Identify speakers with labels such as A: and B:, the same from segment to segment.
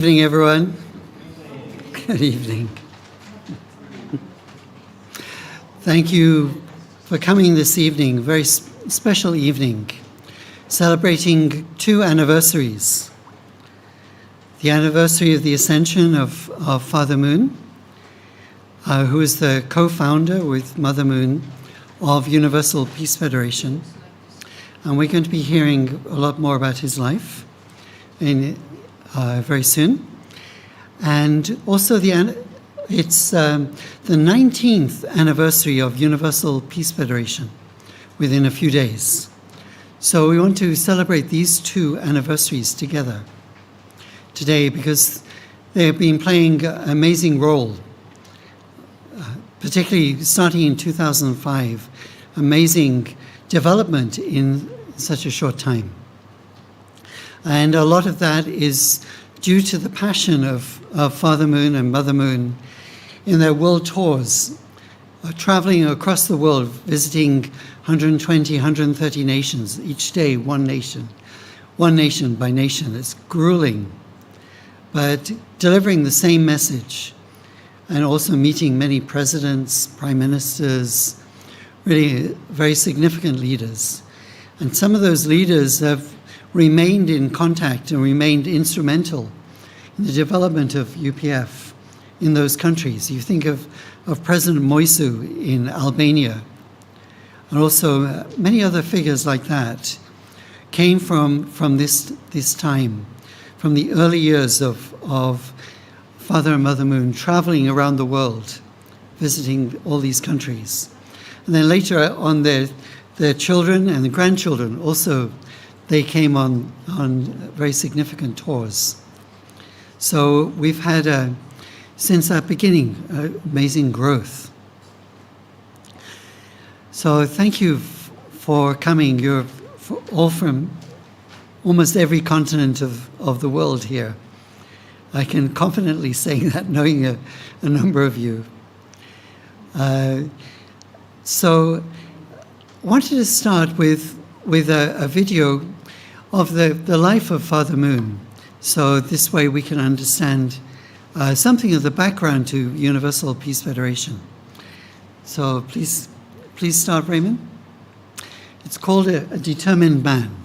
A: Good evening, everyone. Good evening. Thank you for coming this evening, very special evening, celebrating two anniversaries. The anniversary of the ascension of Father Myung, who is the co-founder with Mother Moon of Universal Peace Federation. And we're going to be hearing a lot more about his life very soon. And also it's the 19th anniversary of Universal Peace Federation within a few days. So we want to celebrate these two anniversaries together today because they have been playing an amazing role, particularly starting in 2005, amazing development in such a short time. And a lot of that is due to the passion of Father Moon and Mother Moon in their world tours, traveling across the world, visiting 120, 130 nations, each day one nation by nation. It's grueling, but delivering the same message and also meeting many presidents, prime ministers, really very significant leaders. And some of those leaders have remained in contact and remained instrumental in the development of UPF in those countries. You think of President Moisu in Albania, and also many other figures like that came from this time, from the early years of Father and Mother Moon traveling around the world, visiting all these countries. And then later on, their children and the grandchildren also, they came on very significant tours. So we've had, since that beginning, amazing growth. So thank you for coming. You're all from almost every continent of the world here. I can confidently say that, knowing a number of you. So I wanted to start with a video of the life of Father Moon. So this way we can understand something of the background to Universal Peace Federation. So please start, Raymond. It's called A Determined Man.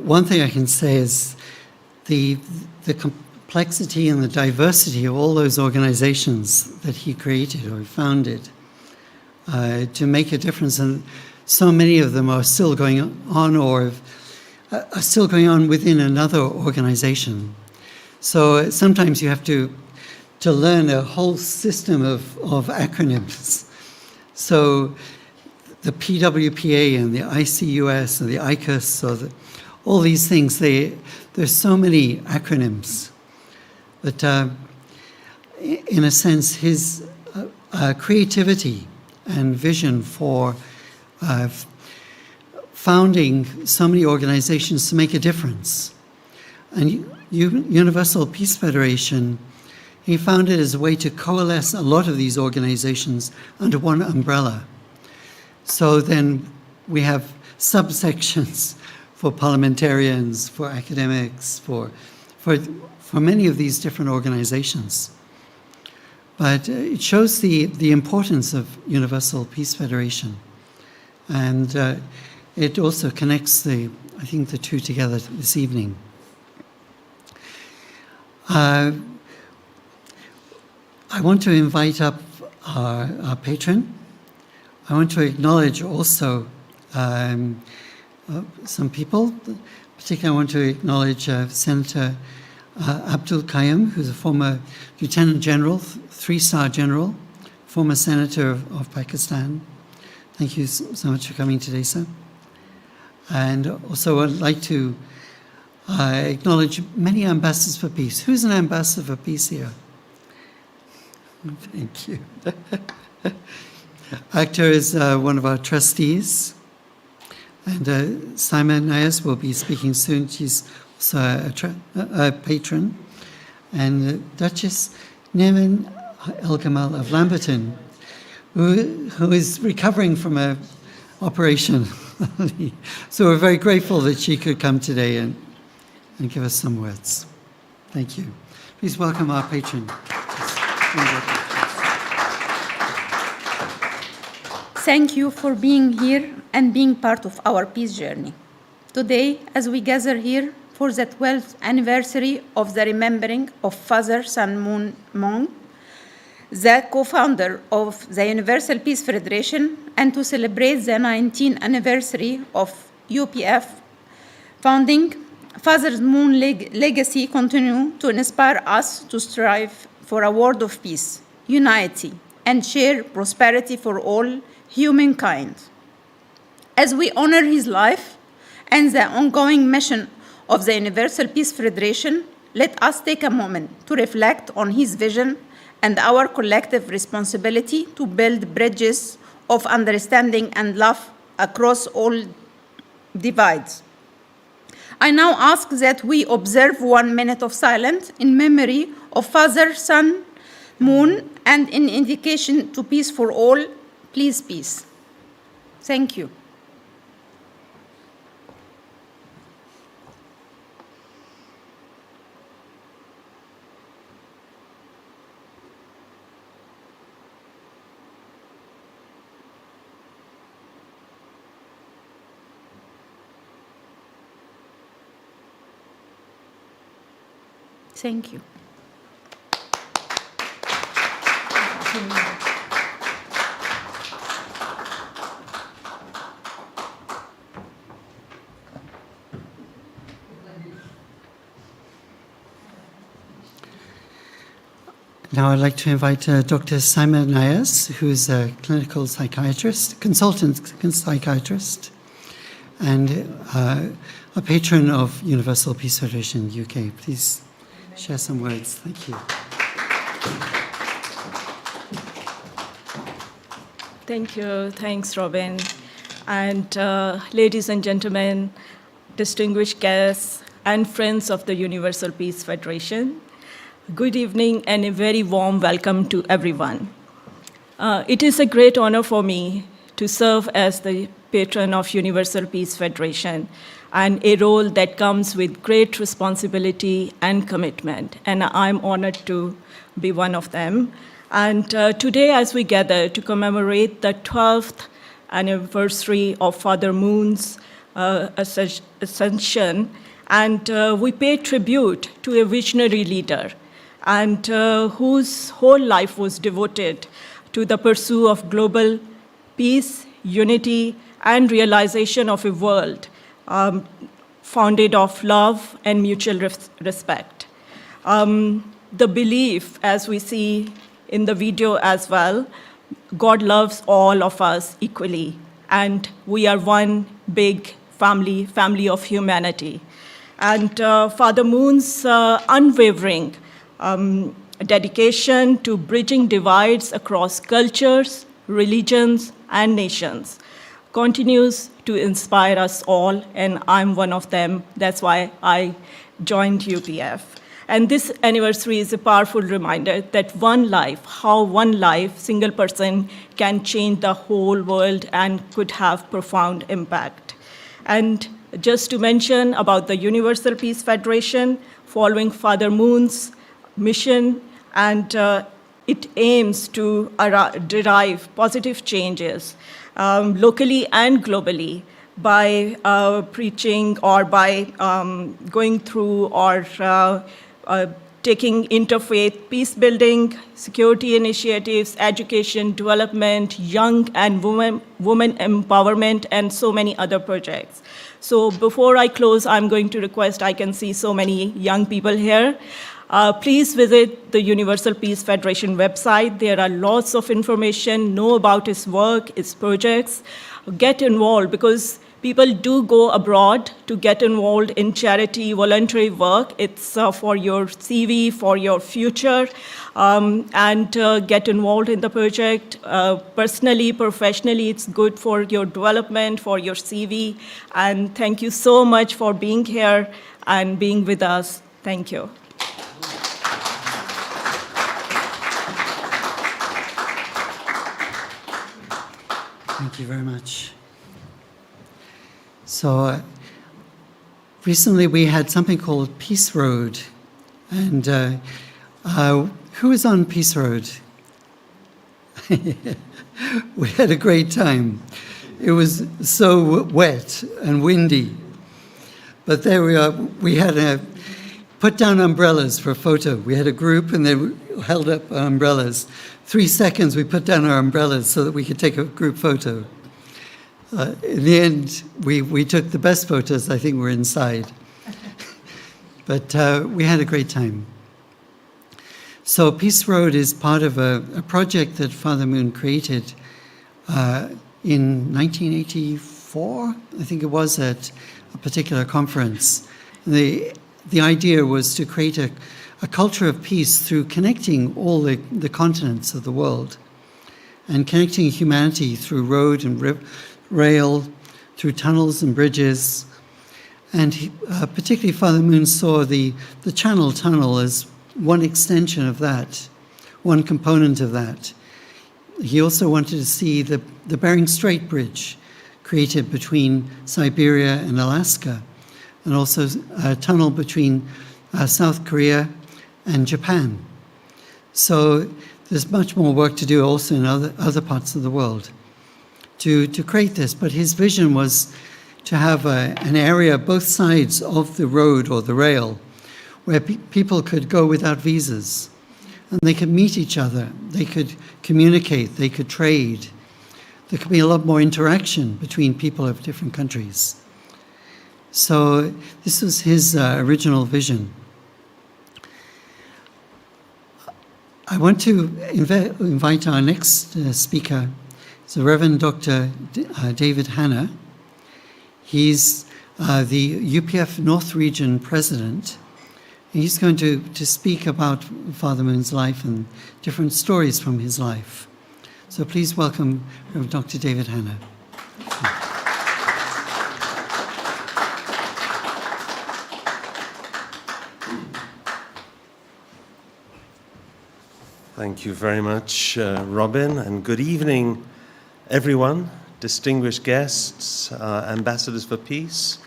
A: One thing I can say is the complexity and the diversity of all those organizations that he created or founded to make a difference, and so many of them are still going on or are still going on within another organization. So sometimes you have to learn a whole system of acronyms. So the PWPA and the ICUS and the ICUS, or all these things, there's so many acronyms. But in a sense, his creativity and vision for founding so many organizations to make a difference. And Universal Peace Federation, he found it as a way to coalesce a lot of these organizations under one umbrella. So then we have subsections for parliamentarians, for academics, for many of these different organizations. But it shows the importance of Universal Peace Federation. And it also connects I think the two together this evening. I want to invite up our patron. I want to acknowledge also some people. Particularly, I want to acknowledge Senator Abdul Qayyum, who's a former Lieutenant General, 3-star General, former Senator of Pakistan. Thank you so much for coming today, sir. And also I'd like to acknowledge many ambassadors for peace. Who's an ambassador for peace here? Thank you. Actor is one of our trustees. And Simon Nayas will be speaking soon. She's also a patron. And Duchess Nermin El-Gamal of Lamberton, who is recovering from an operation. So we're very grateful that she could come today and give us some words. Thank you. Please welcome our patron.
B: Thank you for being here and being part of our peace journey. Today, as we gather here for the 12th anniversary of the remembering of Father Sun Myung, the co-founder of the Universal Peace Federation, and to celebrate the 19th anniversary of UPF founding, Father Myung's legacy continues to inspire us to strive for a world of peace, unity, and shared prosperity for all humankind. As we honor his life and the ongoing mission of the Universal Peace Federation, let us take a moment to reflect on his vision and our collective responsibility to build bridges of understanding and love across all divides. I now ask that we observe 1 minute of silence in memory of Father Sun Myung and in indication to peace for all. Please, peace. Thank you. Thank you.
A: Now I'd like to invite Dr. Simon Nayas, who is a clinical psychiatrist, consultant psychiatrist, and a patron of Universal Peace Federation UK. Please share some words. Thank you.
C: Thank you. Thanks, Robin. And ladies and gentlemen, distinguished guests, and friends of the Universal Peace Federation, good evening and a very warm welcome to everyone. It is a great honor for me to serve as the patron of Universal Peace Federation, and a role that comes with great responsibility and commitment, and I'm honored to be one of them. And today, as we gather to commemorate the 12th anniversary of Father Moon's ascension, and we pay tribute to a visionary leader and whose whole life was devoted to the pursuit of global peace, unity, and realization of a world founded of love and mutual respect. The belief, as we see in the video as well, God loves all of us equally, and we are one big family of humanity. And Father Moon's unwavering dedication to bridging divides across cultures, religions, and nations continues to inspire us all, and I'm one of them. That's why I joined UPF. And this anniversary is a powerful reminder that how one life, single person, can change the whole world and could have profound impact. And just to mention about the Universal Peace Federation, following Father Moon's mission, and it aims to derive positive changes locally and globally by preaching or by going through or taking interfaith peace building, security initiatives, education, development, young and women empowerment, and so many other projects. So before I close, I'm going to request, I can see so many young people here. Please visit the Universal Peace Federation website. There are lots of information, know about his work, his projects. Get involved, because people do go abroad to get involved in charity, voluntary work. It's for your CV, for your future, and get involved in the project. Personally, professionally, it's good for your development, for your CV. And thank you so much for being here and being with us. Thank you.
A: Thank you very much. So recently we had something called Peace Road. And who was on Peace Road? We had a great time. It was so wet and windy. But there we are. We had put down umbrellas for a photo. We had a group and they held up umbrellas. 3 seconds we put down our umbrellas so that we could take a group photo. In the end, we took the best photos. I think we're inside. But we had a great time. So Peace Road is part of a project that Father Moon created in 1984, I think it was, at a particular conference. The idea was to create a culture of peace through connecting all the continents of the world and connecting humanity through road and rail, through tunnels and bridges. And particularly Father Moon saw the Channel Tunnel as one extension of that, one component of that. He also wanted to see the Bering Strait Bridge created between Siberia and Alaska, and also a tunnel between South Korea and Japan. So there's much more work to do also in other parts of the world to create this. But his vision was to have an area both sides of the road or the rail where people could go without visas, and they could meet each other, they could communicate, they could trade. There could be a lot more interaction between people of different countries. So this was his original vision. I want to invite our next speaker. It's the Reverend Dr. David Hanna. He's the UPF North Region President. He's going to speak about Father Moon's life and different stories from his life. So please welcome Reverend Dr. David Hanna.
D: Thank you very much, Robin, and good evening, everyone, distinguished guests, ambassadors for peace,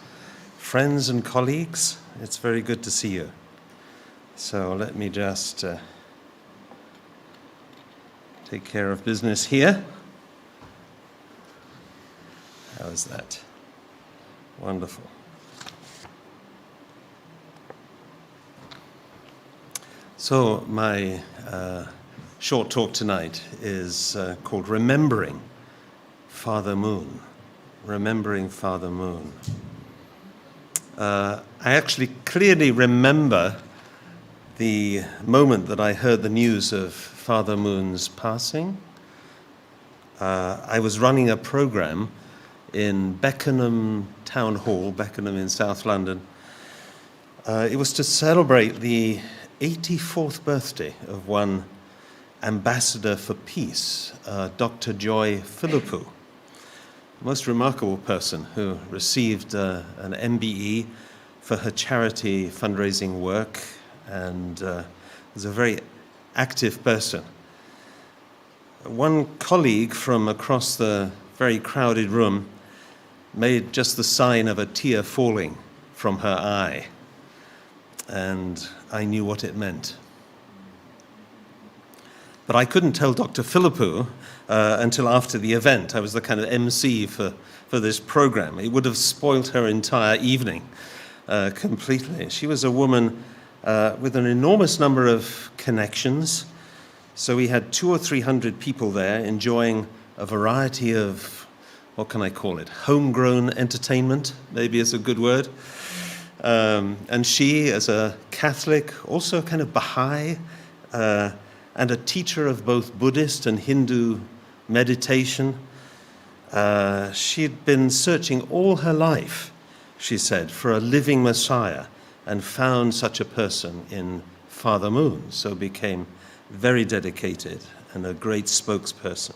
D: friends and colleagues. It's very good to see you. So let me just take care of business here. How is that? Wonderful. So my short talk tonight is called Remembering Father Moon. Remembering Father Moon. I actually clearly remember the moment that I heard the news of Father Moon's passing. I was running a program in Beckenham Town Hall, Beckenham in South London. It was to celebrate the 84th birthday of one ambassador for peace, Dr. Joy Philippou, most remarkable person who received an MBE for her charity fundraising work and was a very active person. One colleague from across the very crowded room made just the sign of a tear falling from her eye, and I knew what it meant. But I couldn't tell Dr. Philippou until after the event. I was the kind of MC for this program. It would have spoiled her entire evening completely. She was a woman with an enormous number of connections. So we had 200 or 300 people there enjoying a variety of, what can I call it, homegrown entertainment, maybe is a good word. And she, as a Catholic, also kind of Baha'i, and a teacher of both Buddhist and Hindu meditation. She'd been searching all her life, she said, for a living Messiah, and found such a person in Father Moon, so became very dedicated and a great spokesperson.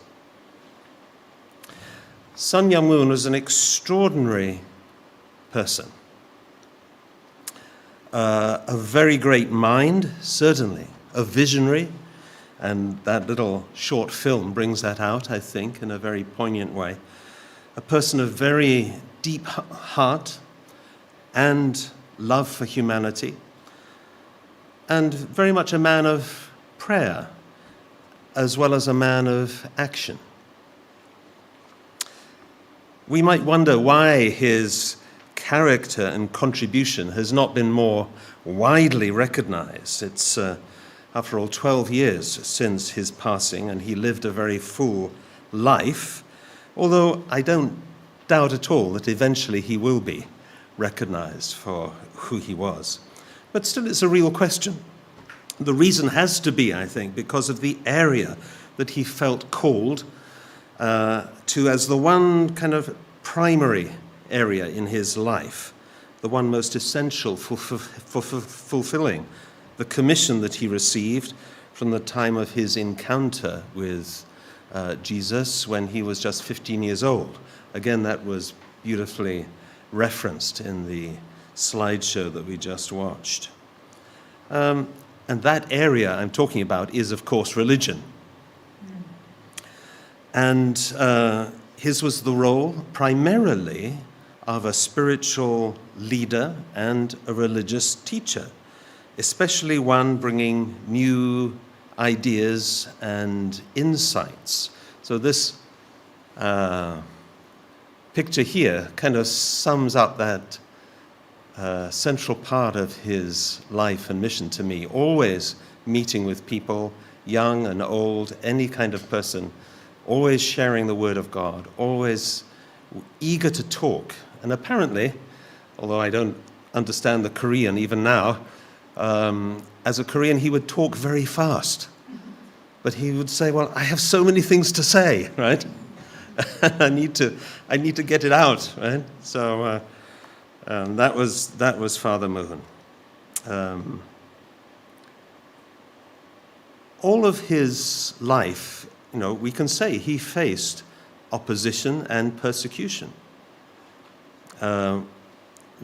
D: Sun Myung Moon was an extraordinary person. A very great mind, certainly, a visionary, and that little short film brings that out, I think, in a very poignant way. A person of very deep heart and love for humanity, and very much a man of prayer, as well as a man of action. We might wonder why his character and contribution has not been more widely recognized. It's, after all, 12 years since his passing, and he lived a very full life, although I don't doubt at all that eventually he will be recognized for who he was. But still, it's a real question. The reason has to be, I think, because of the area that he felt called to as the one kind of primary area in his life, the one most essential for fulfilling the commission that he received from the time of his encounter with Jesus when he was just 15 years old. Again, that was beautifully referenced in the slideshow that we just watched. And that area I'm talking about is, of course, religion. And his was the role primarily of a spiritual leader and a religious teacher, especially one bringing new ideas and insights. So this picture here kind of sums up that central part of his life and mission to me, always meeting with people, young and old, any kind of person, always sharing the word of God, always eager to talk. And apparently, although I don't understand the Korean even now, as a Korean, he would talk very fast. But he would say, well, I have so many things to say, right? I need to get it out, right? So that was Father Moon. All of his life, we can say he faced opposition and persecution.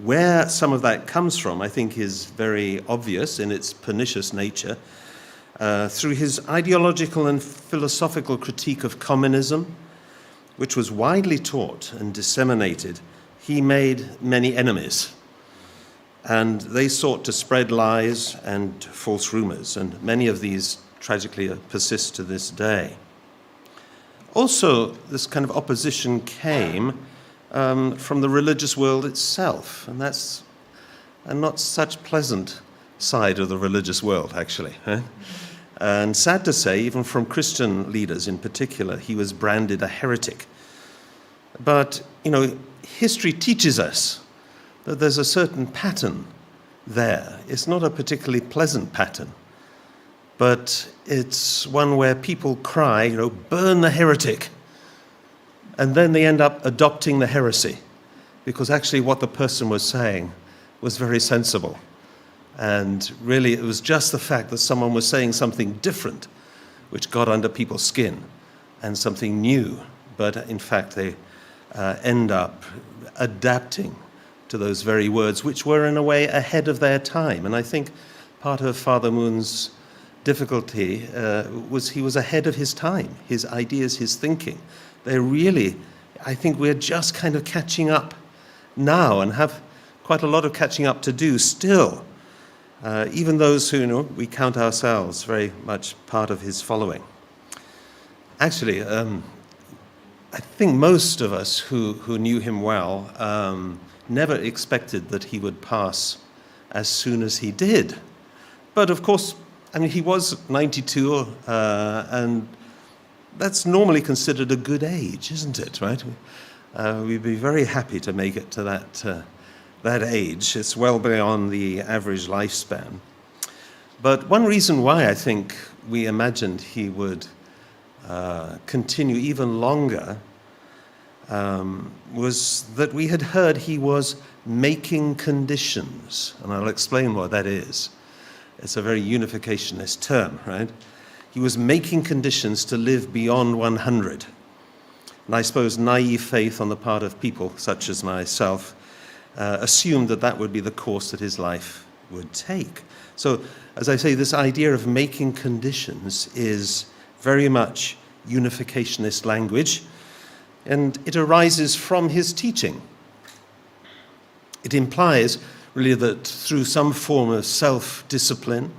D: Where some of that comes from, I think, is very obvious in its pernicious nature. Through his ideological and philosophical critique of communism, which was widely taught and disseminated, he made many enemies. And they sought to spread lies and false rumors, and many of these tragically persist to this day. also, this kind of opposition came from the religious world itself, and that's a not such pleasant side of the religious world, actually. And sad to say, even from Christian leaders in particular, he was branded a heretic. But, history teaches us that there's a certain pattern there. It's not a particularly pleasant pattern, but it's one where people cry, burn the heretic, and then they end up adopting the heresy, because actually what the person was saying was very sensible. And really it was just the fact that someone was saying something different which got under people's skin, and something new, but in fact they end up adapting to those very words, which were in a way ahead of their time. And I think part of Father Moon's difficulty was he was ahead of his time, his ideas, his thinking. They're really, I think we're just kind of catching up now, and have quite a lot of catching up to do still. Even those who, we count ourselves very much part of his following. Actually, I think most of us who knew him well never expected that he would pass as soon as he did. But of course, he was 92, and that's normally considered a good age, isn't it, right? We'd be very happy to make it to that age. It's well beyond the average lifespan. But one reason why I think we imagined he would continue even longer was that we had heard he was making conditions, and I'll explain what that is. It's a very unificationist term, right? He was making conditions to live beyond 100. And I suppose naive faith on the part of people such as myself assumed that would be the course that his life would take. So, as I say, this idea of making conditions is very much unificationist language, and it arises from his teaching. It implies really that through some form of self-discipline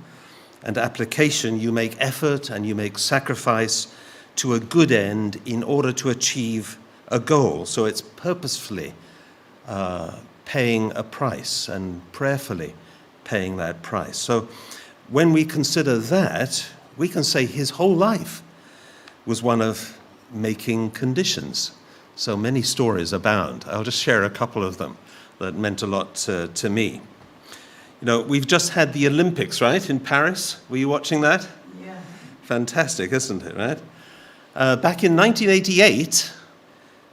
D: and application, you make effort and you make sacrifice to a good end in order to achieve a goal. So it's purposefully paying a price and prayerfully paying that price. So when we consider that, we can say his whole life was one of making conditions. So many stories abound. I'll just share a couple of them that meant a lot to me. We've just had the Olympics, right, in Paris. Were you watching that?
E: Yeah.
D: Fantastic, isn't it, right? Back in 1988,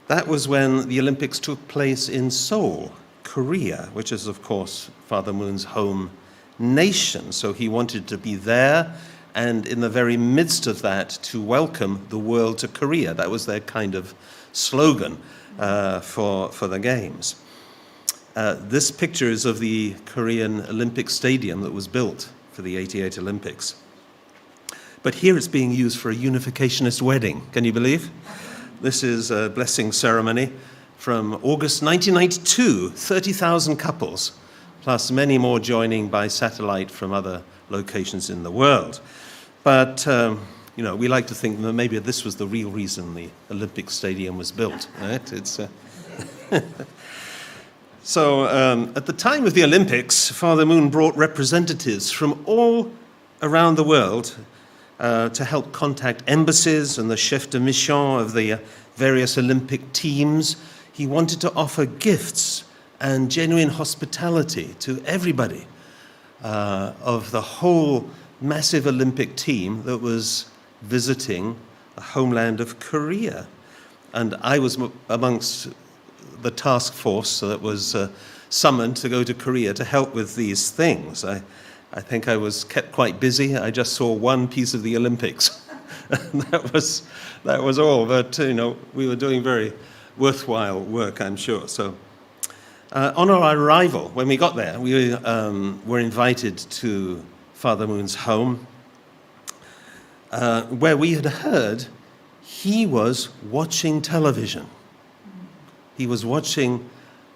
D: that was when the Olympics took place in Seoul, Korea, which is, of course, Father Moon's home nation. So he wanted to be there, and in the very midst of that, to welcome the world to Korea. That was their kind of slogan for the Games. This picture is of the Korean Olympic Stadium that was built for the 88 Olympics. But here it's being used for a unificationist wedding. Can you believe? This is a blessing ceremony from August 1992, 30,000 couples, plus many more joining by satellite from other locations in the world. But, we like to think that maybe this was the real reason the Olympic Stadium was built, right? It's... So at the time of the Olympics, Father Moon brought representatives from all around the world to help contact embassies and the chef de mission of the various Olympic teams. He wanted to offer gifts and genuine hospitality to everybody of the whole massive Olympic team that was visiting the homeland of Korea. And I was amongst the task force that was summoned to go to Korea to help with these things. I think I was kept quite busy. I just saw one piece of the Olympics. that was all. But we were doing very worthwhile work, I'm sure. So on our arrival, when we got there, we were invited to Father Moon's home, where we had heard he was watching television. He was watching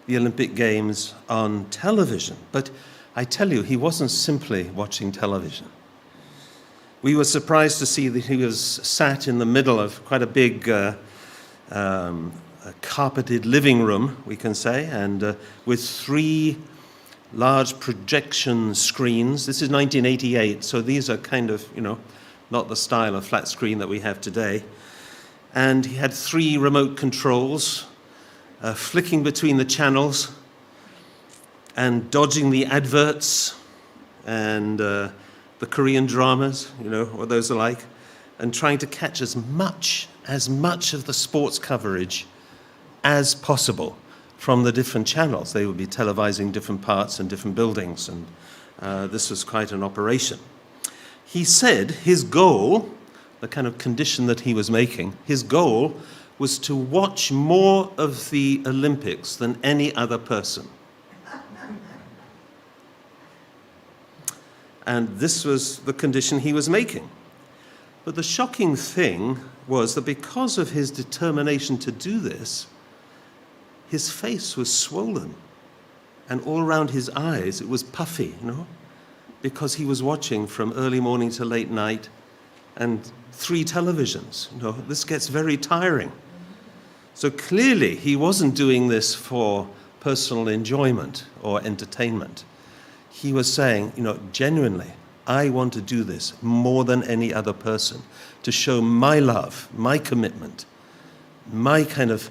D: the Olympic Games on television. But I tell you, he wasn't simply watching television. We were surprised to see that he was sat in the middle of quite a big a carpeted living room, we can say, and with 3 large projection screens. This is 1988, so these are kind of, not the style of flat screen that we have today. And he had 3 remote controls, flicking between the channels and dodging the adverts and the Korean dramas, what those are like, and trying to catch as much of the sports coverage as possible from the different channels. They would be televising different parts and different buildings, and this was quite an operation. He said his goal, the kind of condition that he was making, his goal was to watch more of the Olympics than any other person. And this was the condition he was making. But the shocking thing was that because of his determination to do this, his face was swollen, and all around his eyes it was puffy, because he was watching from early morning to late night and 3 televisions. This gets very tiring. So clearly he wasn't doing this for personal enjoyment or entertainment. He was saying, genuinely, I want to do this more than any other person to show my love, my commitment, my kind of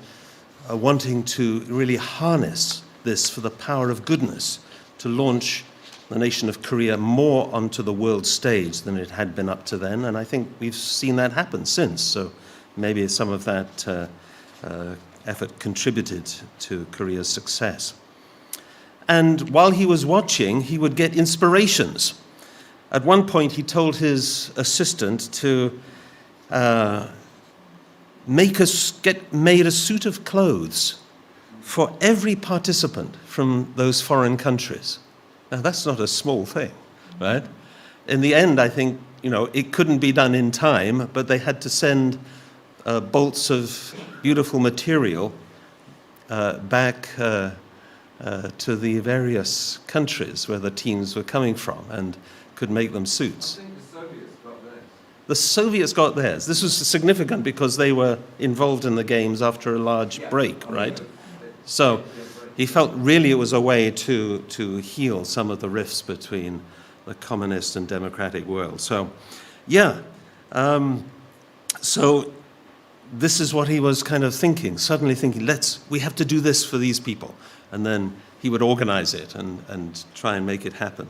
D: wanting to really harness this for the power of goodness to launch the nation of Korea more onto the world stage than it had been up to then. And I think we've seen that happen since. So maybe some of that effort contributed to Korea's success. And while he was watching, he would get inspirations. At one point, he told his assistant to get made a suit of clothes for every participant from those foreign countries. Now, that's not a small thing, right? In the end, I think, it couldn't be done in time, but they had to send bolts of beautiful material back to the various countries where the teams were coming from and could make them suits.
E: I think the Soviets got theirs.
D: The Soviets got theirs. This was significant because they were involved in the games after a large break, right? So he felt really it was a way to heal some of the rifts between the communist and democratic world. So, so this is what he was kind of thinking, suddenly thinking, we have to do this for these people. And then he would organize it and try and make it happen.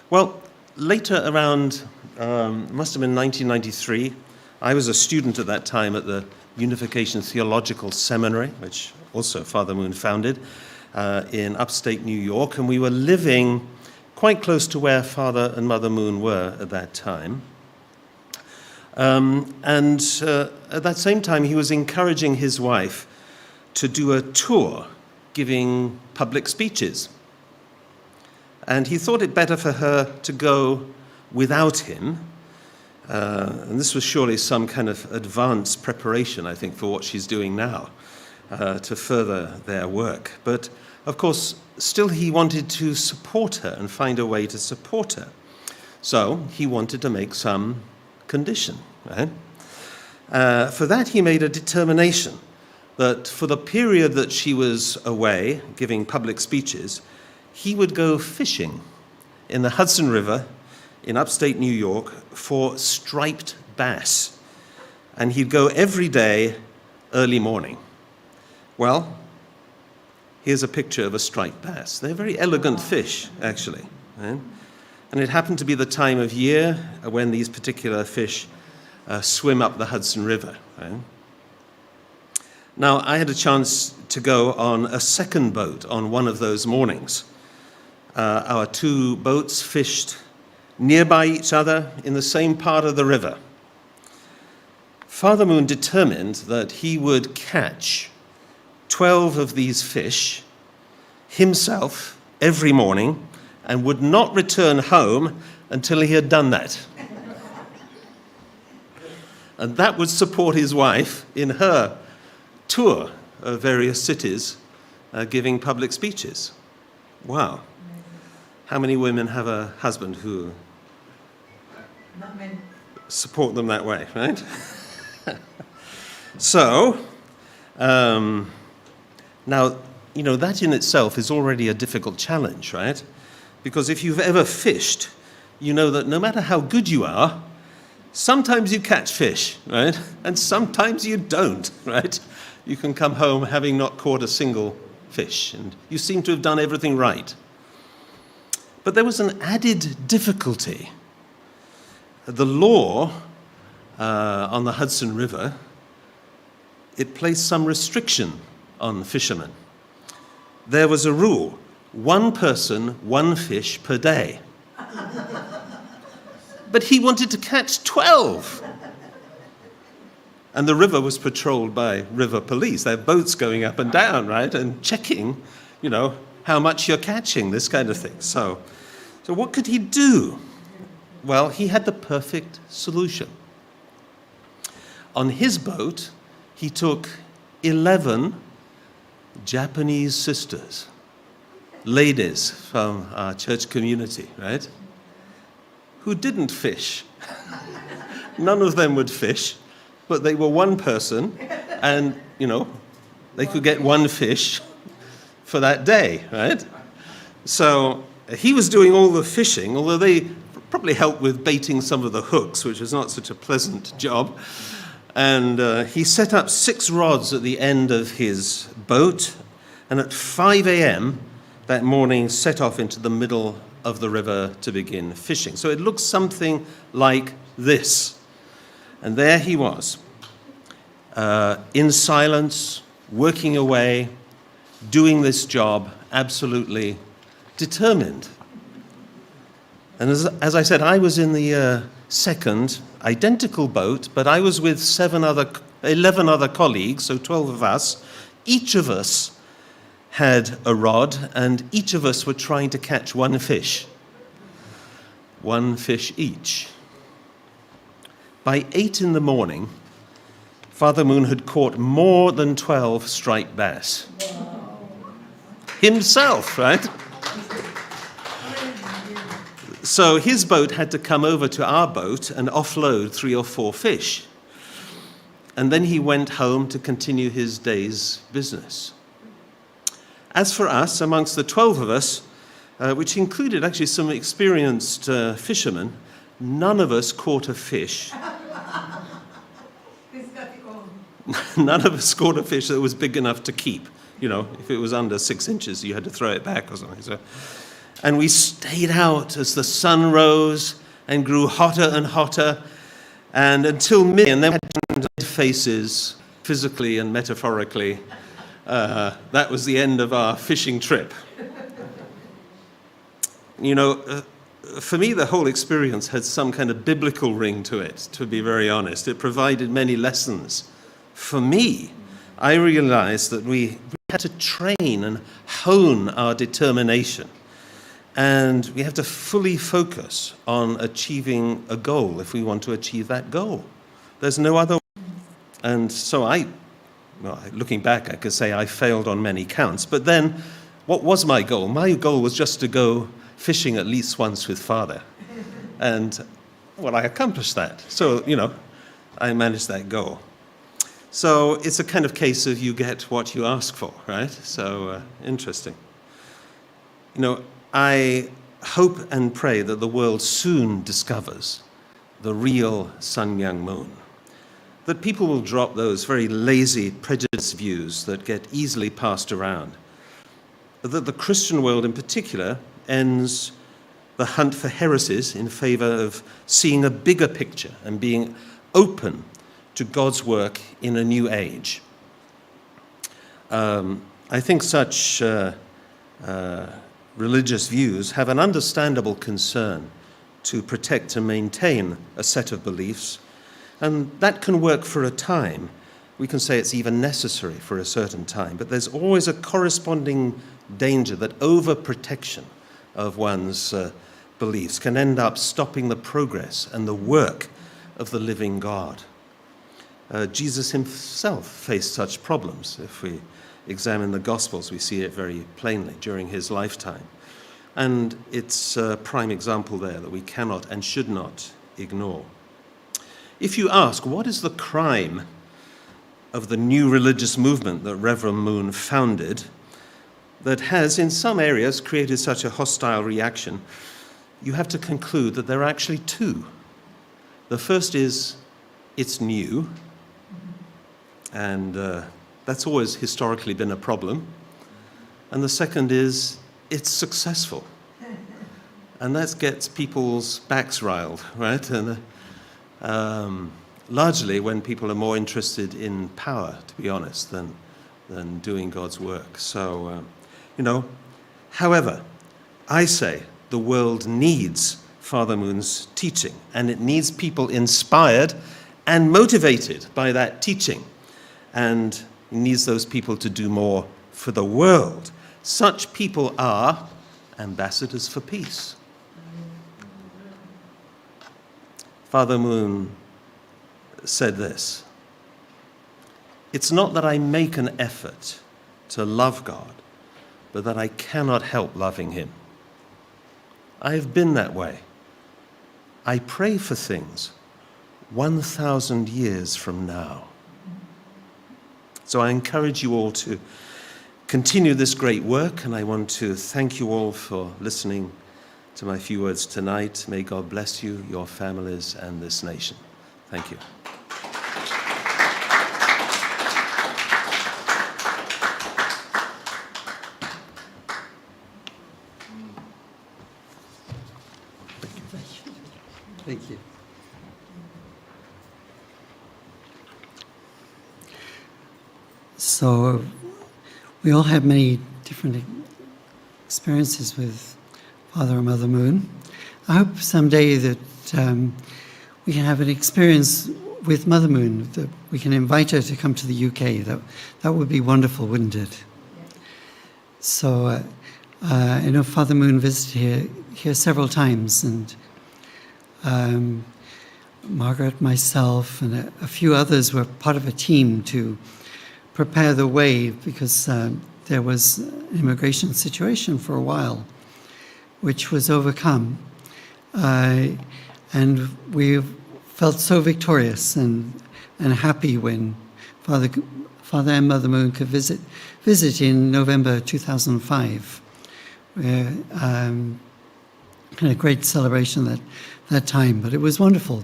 D: Well, later around, must have been 1993, I was a student at that time at the Unification Theological Seminary, which also Father Moon founded, in upstate New York, and we were living quite close to where Father and Mother Moon were at that time. And at that same time, he was encouraging his wife to do a tour giving public speeches. And he thought it better for her to go without him. And this was surely some kind of advanced preparation, I think, for what she's doing now, to further their work. But, of course, still he wanted to support her and find a way to support her. So he wanted to make some condition, right? For that, he made a determination that for the period that she was away giving public speeches, he would go fishing in the Hudson River in upstate New York for striped bass. And he'd go every day, early morning. Well, here's a picture of a striped bass. They're very elegant fish, actually. Right? And it happened to be the time of year when these particular fish swim up the Hudson River. Right? Now, I had a chance to go on a second boat on one of those mornings. Our 2 boats fished nearby each other in the same part of the river. Father Moon determined that he would catch 12 of these fish himself every morning and would not return home until he had done that. And that would support his wife in her tour of various cities giving public speeches. Wow. How many women have a husband who
B: Not many.
D: support them that way, right? So, now, that in itself is already a difficult challenge, right? Because if you've ever fished, you know that no matter how good you are, sometimes you catch fish, right? And sometimes you don't, right? You can come home having not caught a single fish, and you seem to have done everything right. But there was an added difficulty. The law on the Hudson River, it placed some restriction on fishermen. There was a rule, 1 person, 1 fish per day. But he wanted to catch 12. And the river was patrolled by river police. They have boats going up and down, right? And checking, how much you're catching, this kind of thing. So what could he do? Well, he had the perfect solution. On his boat, he took 11 Japanese sisters, ladies from our church community, right? Who didn't fish. None of them would fish, but they were 1 person, and, they could get 1 fish for that day, right? So he was doing all the fishing, although they probably helped with baiting some of the hooks, which was not such a pleasant job. And he set up 6 rods at the end of his boat, and at 5 a.m. that morning set off into the middle of the river to begin fishing. So it looks something like this. And there he was, in silence, working away, doing this job, absolutely determined. And as I said, I was in the second identical boat, but I was with 11 other colleagues, so 12 of us. Each of us had a rod, and each of us were trying to catch 1 fish. 1 fish each. By 8 in the morning, Father Moon had caught more than 12 striped bass. Himself, right? So his boat had to come over to our boat and offload 3 or 4 fish. And then he went home to continue his day's business. As for us, amongst the 12 of us, which included actually some experienced fishermen, none of us caught a fish. None of us caught a fish that was big enough to keep. If it was under 6 inches, you had to throw it back or something. So, and we stayed out as the sun rose and grew hotter and hotter, and until midday, and then we had red faces, physically and metaphorically. That was the end of our fishing trip. For me, the whole experience had some kind of biblical ring to it, to be very honest. It provided many lessons. For me, I realized that we had to train and hone our determination. And we have to fully focus on achieving a goal if we want to achieve that goal. There's no other way. And so looking back, I could say I failed on many counts. But then, what was my goal? My goal was just to go fishing at least once with Father. And, I accomplished that. So, I managed that goal. So it's a kind of case of you get what you ask for, right? So interesting. I hope and pray that the world soon discovers the real Sun Myung Moon. That people will drop those very lazy, prejudiced views that get easily passed around. That the Christian world in particular ends the hunt for heresies in favor of seeing a bigger picture and being open to God's work in a new age. I think such religious views have an understandable concern to protect and maintain a set of beliefs, and that can work for a time. We can say it's even necessary for a certain time, but there's always a corresponding danger that overprotection of one's beliefs can end up stopping the progress and the work of the living God. Jesus himself faced such problems. If we examine the Gospels, we see it very plainly during his lifetime. And it's a prime example there that we cannot and should not ignore. If you ask, what is the crime of the new religious movement that Reverend Moon founded that has, in some areas, created such a hostile reaction, you have to conclude that there are actually two. The first is, it's new, and that's always historically been a problem. And the second is, it's successful. And that gets people's backs riled, right? And largely when people are more interested in power, to be honest, than doing God's work. So, however, I say the world needs Father Moon's teaching, and it needs people inspired and motivated by that teaching. And it needs those people to do more for the world. Such people are ambassadors for peace. Father Moon said this: "It's not that I make an effort to love God, but that I cannot help loving him. I have been that way. I pray for things 1,000 years from now." So I encourage you all to continue this great work, and I want to thank you all for listening to my few words tonight. May God bless you, your families, and this nation. Thank you.
A: Thank you. So we all have many different experiences with Father and Mother Moon. I hope someday that we can have an experience with Mother Moon, that we can invite her to come to the UK. That would be wonderful, wouldn't it? So I know Father Moon visited here several times, and Margaret, myself, and a few others were part of a team to prepare the way, because there was an immigration situation for a while, which was overcome. And we felt so victorious and happy when Father and Mother Moon could visit in November 2005. We had a great celebration that time, but it was wonderful.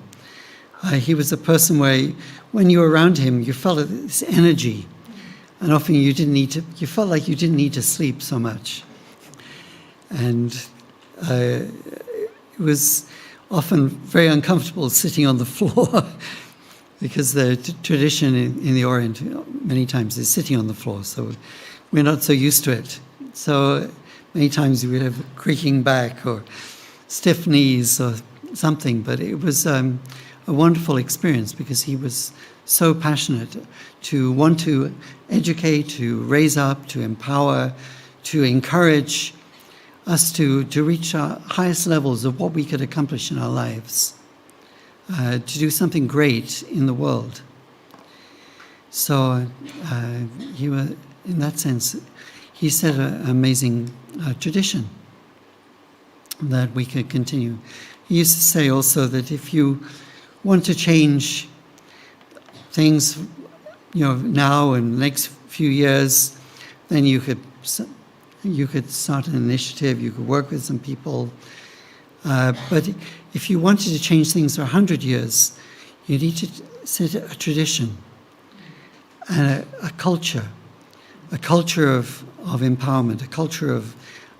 A: He was a person where, when you were around him, you felt this energy, and often you felt like you didn't need to sleep so much. And it was often very uncomfortable sitting on the floor because the tradition in the Orient many times is sitting on the floor, so we're not so used to it. So many times we would have a creaking back or stiff knees or something, but it was a wonderful experience because he was so passionate to want to educate, to raise up, to empower, to encourage us to reach our highest levels of what we could accomplish in our lives, to do something great in the world. So in that sense, he set an amazing tradition that we could continue. He used to say also that if you want to change things, now and the next few years, then you could start an initiative, you could work with some people. But if you wanted to change things for 100 years, you need to set a tradition and a culture of empowerment, a culture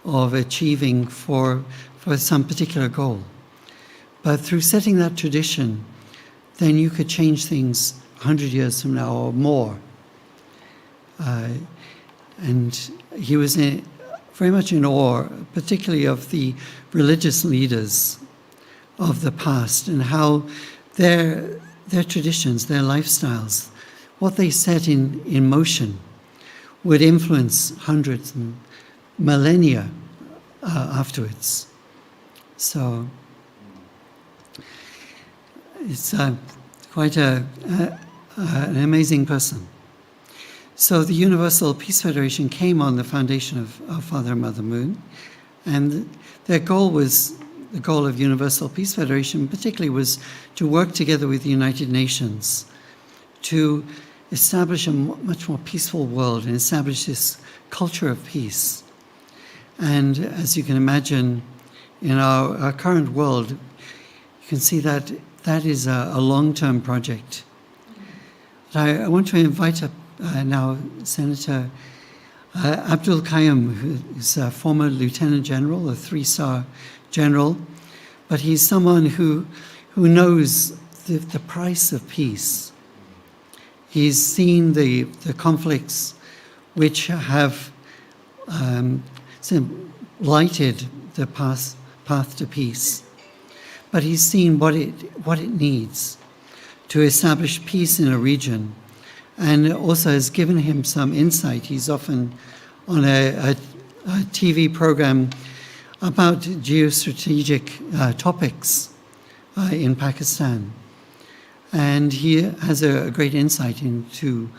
A: of achieving for some particular goal. But through setting that tradition, then you could change things 100 years from now or more. And he was very much in awe, particularly of the religious leaders of the past and how their traditions, their lifestyles, what they set in motion would influence hundreds and millennia afterwards. So it's quite an amazing person. So the Universal Peace Federation came on the foundation of Father and Mother Moon, and their goal was, the goal of Universal Peace Federation particularly, was to work together with the United Nations to establish a much more peaceful world and establish this culture of peace. And as you can imagine, in our current world, you can see that that is a long-term project. But I want to invite up now Senator Abdul Qayyum, who is a former Lieutenant General, a 3-star general, but he's someone who knows the price of peace. He's seen the conflicts which have lighted the path to peace, but he's seen what it needs to establish peace in a region, and also has given him some insight. He's often on a TV program about geostrategic topics in Pakistan, and he has a great insight into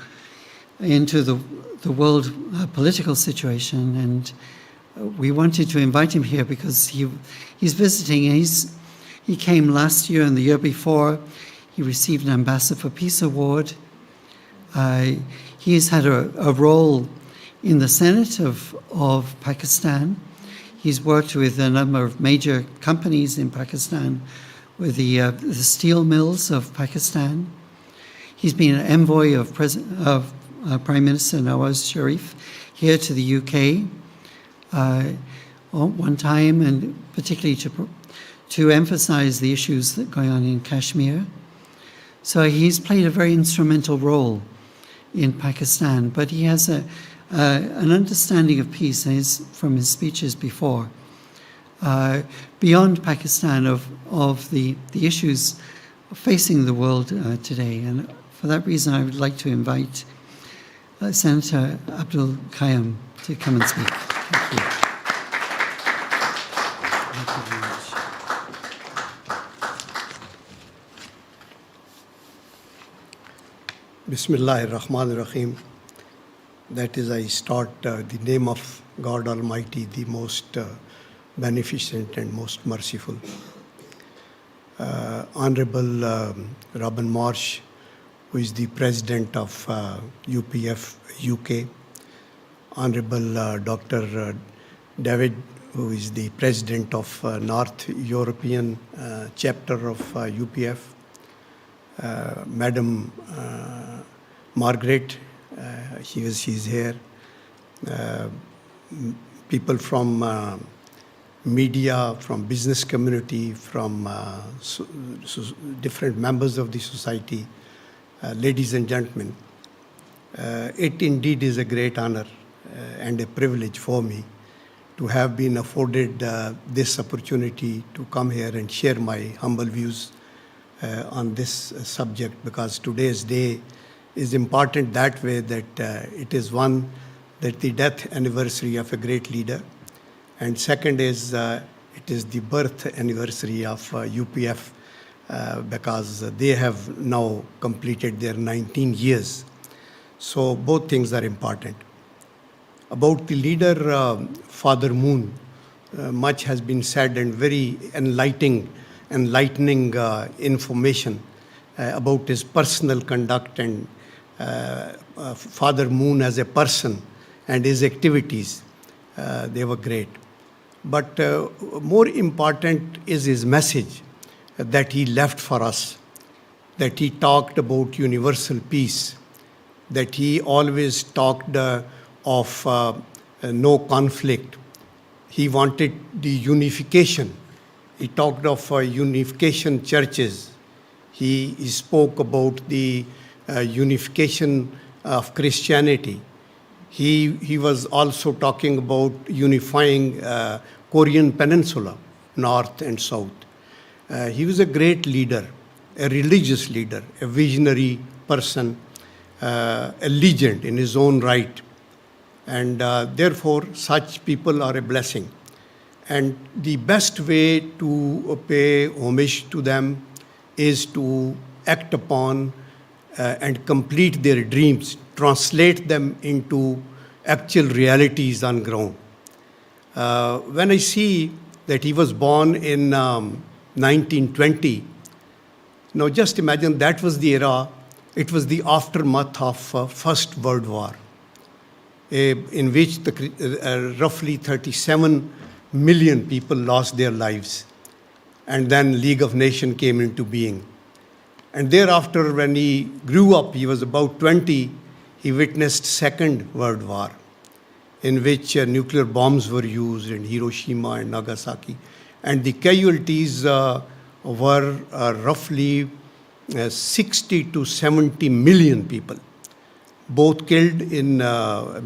A: the world political situation. And we wanted to invite him here because he's visiting. He came last year and the year before. He received an Ambassador for Peace Award. He's had a role in the Senate of Pakistan. He's worked with a number of major companies in Pakistan, with the steel mills of Pakistan. He's been an envoy of Prime Minister Nawaz Sharif here to the UK one time, and particularly to emphasize the issues that are going on in Kashmir. So he's played a very instrumental role in Pakistan, but he has an understanding of peace from his speeches before, beyond Pakistan, of the issues facing the world today. And for that reason, I would like to invite Senator Abdul Qayyum to come and speak. Thank you. Thank you very much.
E: Bismillah ar-Rahman ar-Rahim. That is, I start the name of God Almighty, the most beneficent and most merciful. Honorable Robin Marsh, who is the president of UPF UK. Honorable Dr. David, who is the president of North European chapter of UPF. Madam Margaret, she's here. People from media, from business community, from different members of the society, ladies and gentlemen. It indeed is a great honor and a privilege for me to have been afforded this opportunity to come here and share my humble views on this subject, because today's day is important that way that it is one, that the death anniversary of a great leader, and second is it is the birth anniversary of UPF because they have now completed their 19 years. So both things are important. About the leader, Father Moon, much has been said, and very enlightening information about his personal conduct and Father Moon as a person and his activities. They were great. But more important is his message that he left for us, that he talked about universal peace, that he always talked of no conflict. He wanted the unification. He talked of unification churches. He spoke about the unification of Christianity. He was also talking about unifying Korean Peninsula, north and south. He was a great leader, a religious leader, a visionary person, a legend in his own right. And therefore, such people are a blessing. And the best way to pay homage to them is to act upon and complete their dreams, translate them into actual realities on ground. When I see that he was born in 1920, now just imagine that was the era It was the aftermath of First World War, in which roughly 37 million people lost their lives. And then League of Nations came into being. And thereafter, when he grew up, he was about 20, he witnessed Second World War, in which nuclear bombs were used in Hiroshima and Nagasaki. And the casualties were roughly 60 to 70 million people, both killed in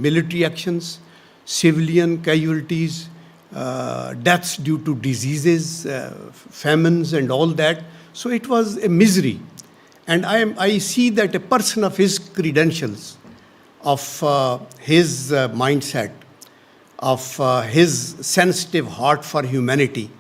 E: military actions, civilian casualties, deaths due to diseases, famines and all that. So it was a misery. And I see that a person of his credentials, of his mindset, of his sensitive heart for humanity,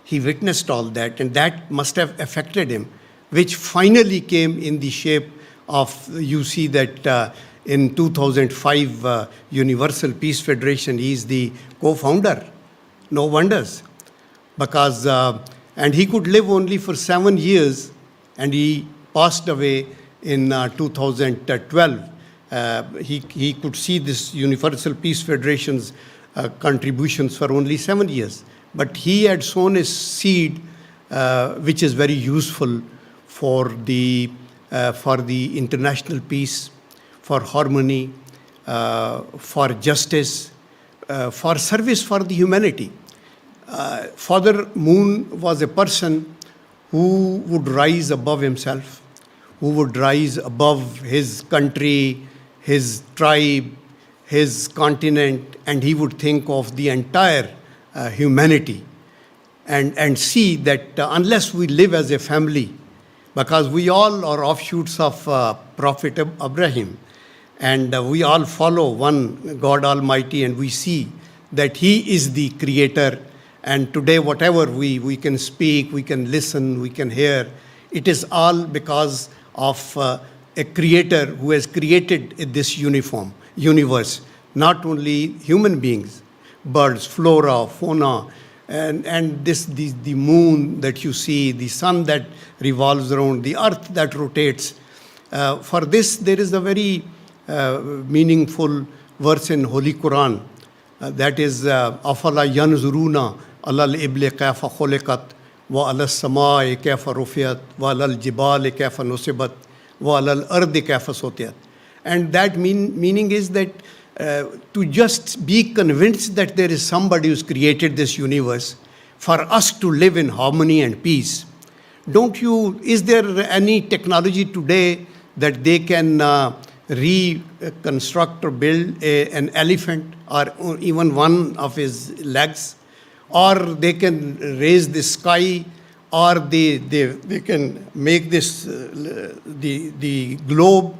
E: he witnessed all that, and that must have affected him, which finally came in the shape of, you see that in 2005, Universal Peace Federation, he is the co-founder. No wonders. Because, and he could live only for 7 years, and he passed away in 2012. He could see this Universal Peace Federation's contributions for only 7 years. But he had sown a seed which is very useful for the international peace, for harmony, for justice, for service for the humanity. Father Moon was a person who would rise above himself, who would rise above his country, his tribe, his continent, and he would think of the entire humanity and see that unless we live as a family, because we all are offshoots of Prophet Abraham, and we all follow one God Almighty, and we see that He is the creator. And today, whatever we can speak, we can listen, we can hear, it is all because of a creator who has created this universe, not only human beings, birds, flora, fauna, and the moon that you see, the sun that revolves around, the earth that rotates. For this, there is a very meaningful verse in Holy Quran, that is, Afala yanzuruna alal ibli kaifa khuliqat wa alal samai kaifa rufiyat wa alal jibali kaifa nusibat wa alal ardi kaifa sutiyat. And that meaning is that to just be convinced that there is somebody who's created this universe for us to live in harmony and peace. Is there any technology today that they can reconstruct or build an elephant or even one of his legs? Or they can raise the sky, or they can make this, the globe.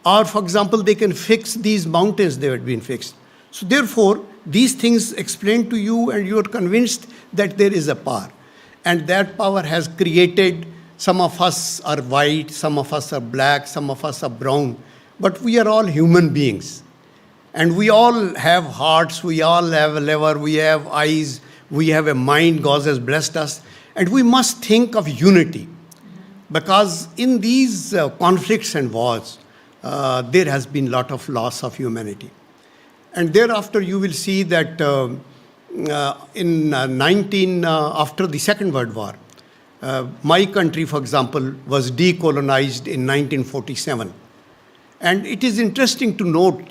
E: Or, for example, they can fix these mountains that have been fixed. So therefore, these things explain to you, and you are convinced that there is a power. And that power has created, some of us are white, some of us are black, some of us are brown. But we are all human beings. And we all have hearts, we all have a liver, we have eyes, we have a mind, God has blessed us. And we must think of unity. Because in these conflicts and wars, there has been a lot of loss of humanity. And thereafter you will see that after the Second World War, my country, for example, was decolonized in 1947. And it is interesting to note,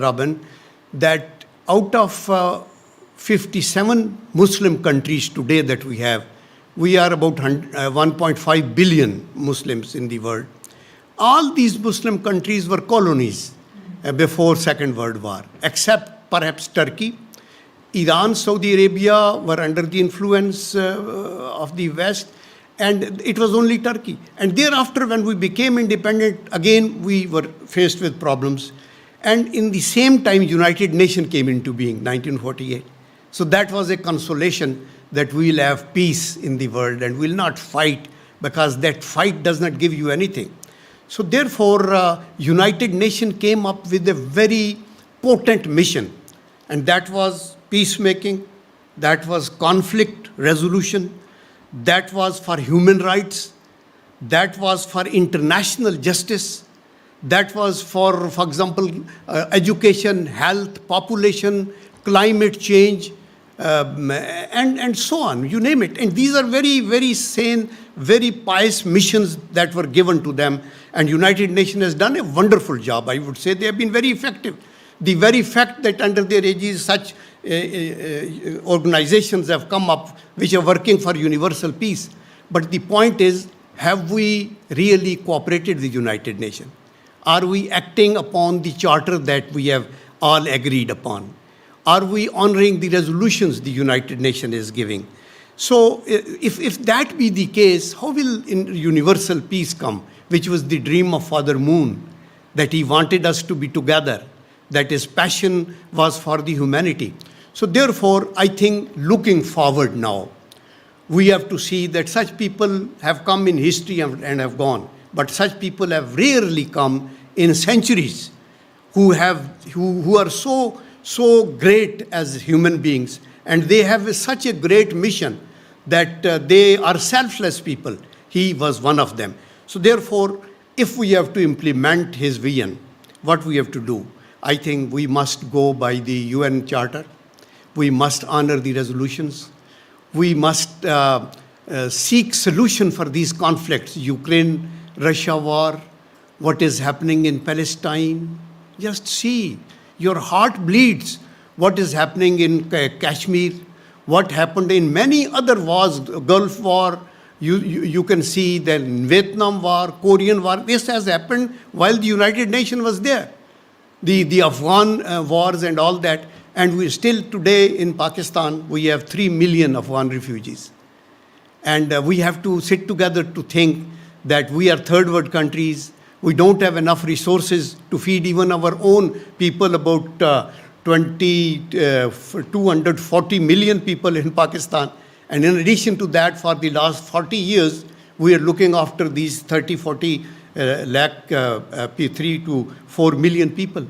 E: Robin, that out of 57 Muslim countries today that we have, we are about 1.5 billion Muslims in the world. All these Muslim countries were colonies before Second World War, except perhaps Turkey. Iran, Saudi Arabia were under the influence of the West, and it was only Turkey. And thereafter, when we became independent, again we were faced with problems. And in the same time, United Nations came into being, 1948. So that was a consolation that we will have peace in the world and will not fight, because that fight does not give you anything. So therefore, United Nations came up with a very potent mission, and that was peacemaking, that was conflict resolution, that was for human rights, that was for international justice, that was for example, education, health, population, climate change, and so on, you name it. And these are very, very sane, very pious missions that were given to them. And United Nations has done a wonderful job. I would say they have been very effective. The very fact that under their aegis such organizations have come up which are working for universal peace. But the point is, have we really cooperated with the United Nations? Are we acting upon the charter that we have all agreed upon? Are we honoring the resolutions the United Nations is giving? So if that be the case, how will universal peace come, which was the dream of Father Moon, that he wanted us to be together, that his passion was for the humanity. So therefore, I think looking forward now, we have to see that such people have come in history and have gone, but such people have rarely come in centuries who are so great as human beings, and they have such a great mission that they are selfless people. He was one of them. So therefore, if we have to implement his vision, what we have to do? I think we must go by the UN Charter. We must honor the resolutions. We must seek solution for these conflicts, Ukraine-Russia war, what is happening in Palestine. Just see, your heart bleeds what is happening in Kashmir, what happened in many other wars, Gulf War. You can see the Vietnam War, Korean War. This has happened while the United Nations was there. The Afghan wars and all that. And we still today in Pakistan, we have 3 million Afghan refugees. And we have to sit together to think that we are third world countries. We don't have enough resources to feed even our own people, about 240 million people in Pakistan. And in addition to that, for the last 40 years, we are looking after these 40 lakh, 3 to 4 million people.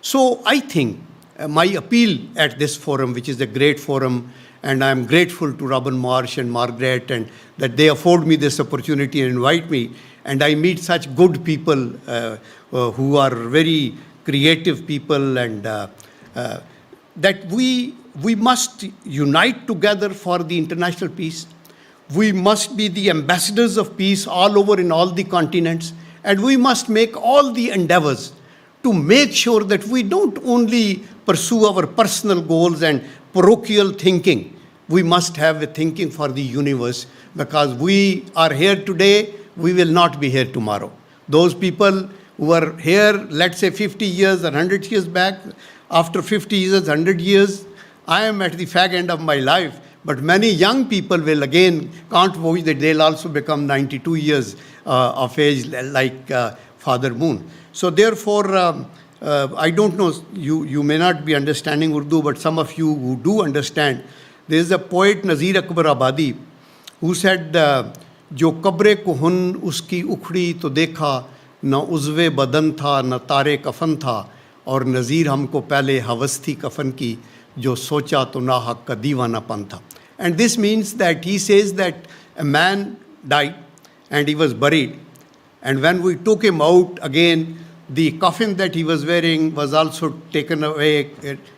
E: So I think my appeal at this forum, which is a great forum, and I'm grateful to Robin Marsh and Margaret, and that they afford me this opportunity and invite me, and I meet such good people who are very creative people, and that we must unite together for the international peace. We must be the ambassadors of peace all over in all the continents, and we must make all the endeavors to make sure that we don't only pursue our personal goals and parochial thinking. We must have a thinking for the universe, because we are here today, we will not be here tomorrow. Those people who were here, let's say 50 years or 100 years back, after 50 years, 100 years, I am at the fag end of my life. But many young people will again, can't wish that they'll also become 92 years of age like Father Moon. So therefore, I don't know, you may not be understanding Urdu, but some of you who do understand, there is a poet, Nazir Akbar Abadi, who said, जो कब्रे को हुन उसकी उखड़ी तो देखा न उज़्वे बदन था न तारे कफन था और नज़ीर हमको पहले हवस थी कफन की जो सोचा तो ना हक का दीवानापन था. And this means that he says that a man died and he was buried, and when we took him out again, the coffin that he was wearing was also taken away,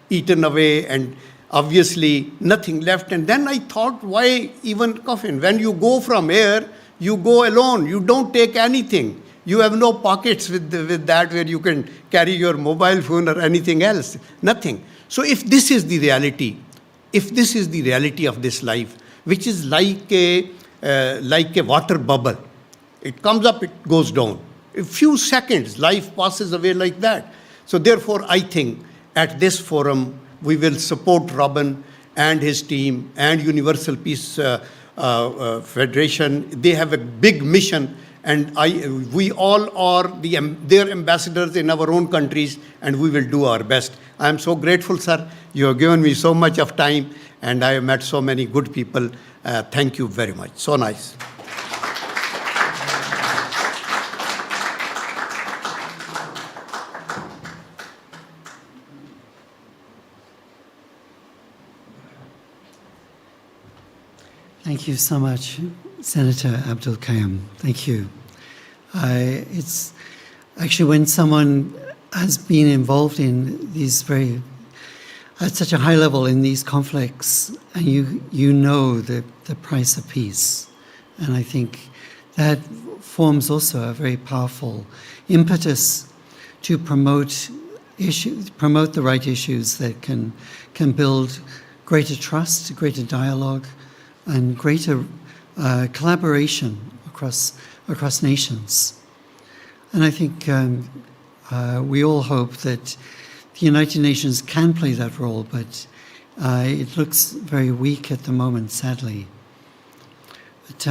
E: eaten away, and obviously nothing left. And then I thought, why even coffin? When you go from here, you go alone. You don't take anything. You have no pockets with that where you can carry your mobile phone or anything else. Nothing. So if this is the reality, if this is the reality of this life, which is like a water bubble, it comes up, it goes down. A few seconds, life passes away like that. So therefore, I think at this forum, we will support Robin and his team and Universal Peace Federation. They have a big mission, and we all are their ambassadors in our own countries, and we will do our best. I am so grateful, sir. You have given me so much of time, and I have met so many good people. Thank you very much. So nice.
A: Thank you so much, Senator Abdul Qayyum. Thank you. It's actually when someone has been involved in these at such a high level in these conflicts, and you know the price of peace. And I think that forms also a very powerful impetus to promote the right issues that can build greater trust, greater dialogue, and greater collaboration across nations. And I think we all hope that the United Nations can play that role, but it looks very weak at the moment, sadly. But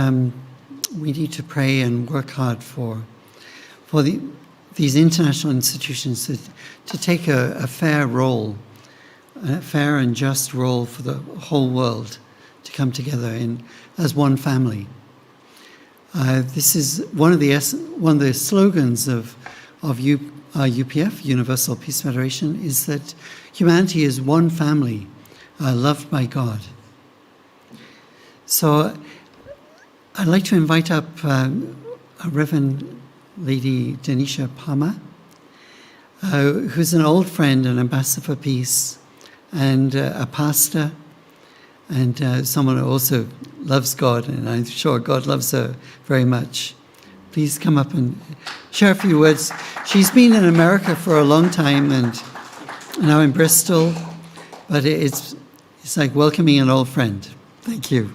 A: we need to pray and work hard for these international institutions to take a fair role, a fair and just role for the whole world to come together as one family. This is one of the slogans of UPF, Universal Peace Federation, is that humanity is one family, loved by God. So I'd like to invite up Reverend Lady Denisha Palmer, who's an old friend and ambassador for peace, and a pastor, and someone who also loves God, and I'm sure God loves her very much. Please come up and share a few words. She's been in America for a long time and now in Bristol, but it's like welcoming an old friend. Thank you.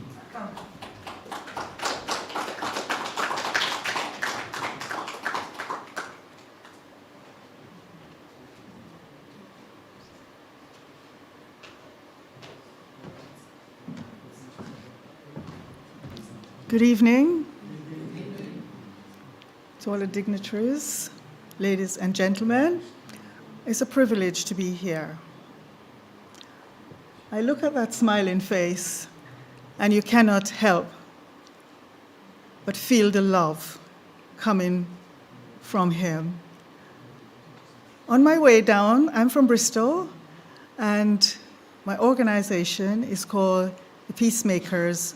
F: Good evening to all the dignitaries, ladies and gentlemen. It's a privilege to be here. I look at that smiling face, and you cannot help but feel the love coming from him. On my way down, I'm from Bristol, and my organization is called the Peacemakers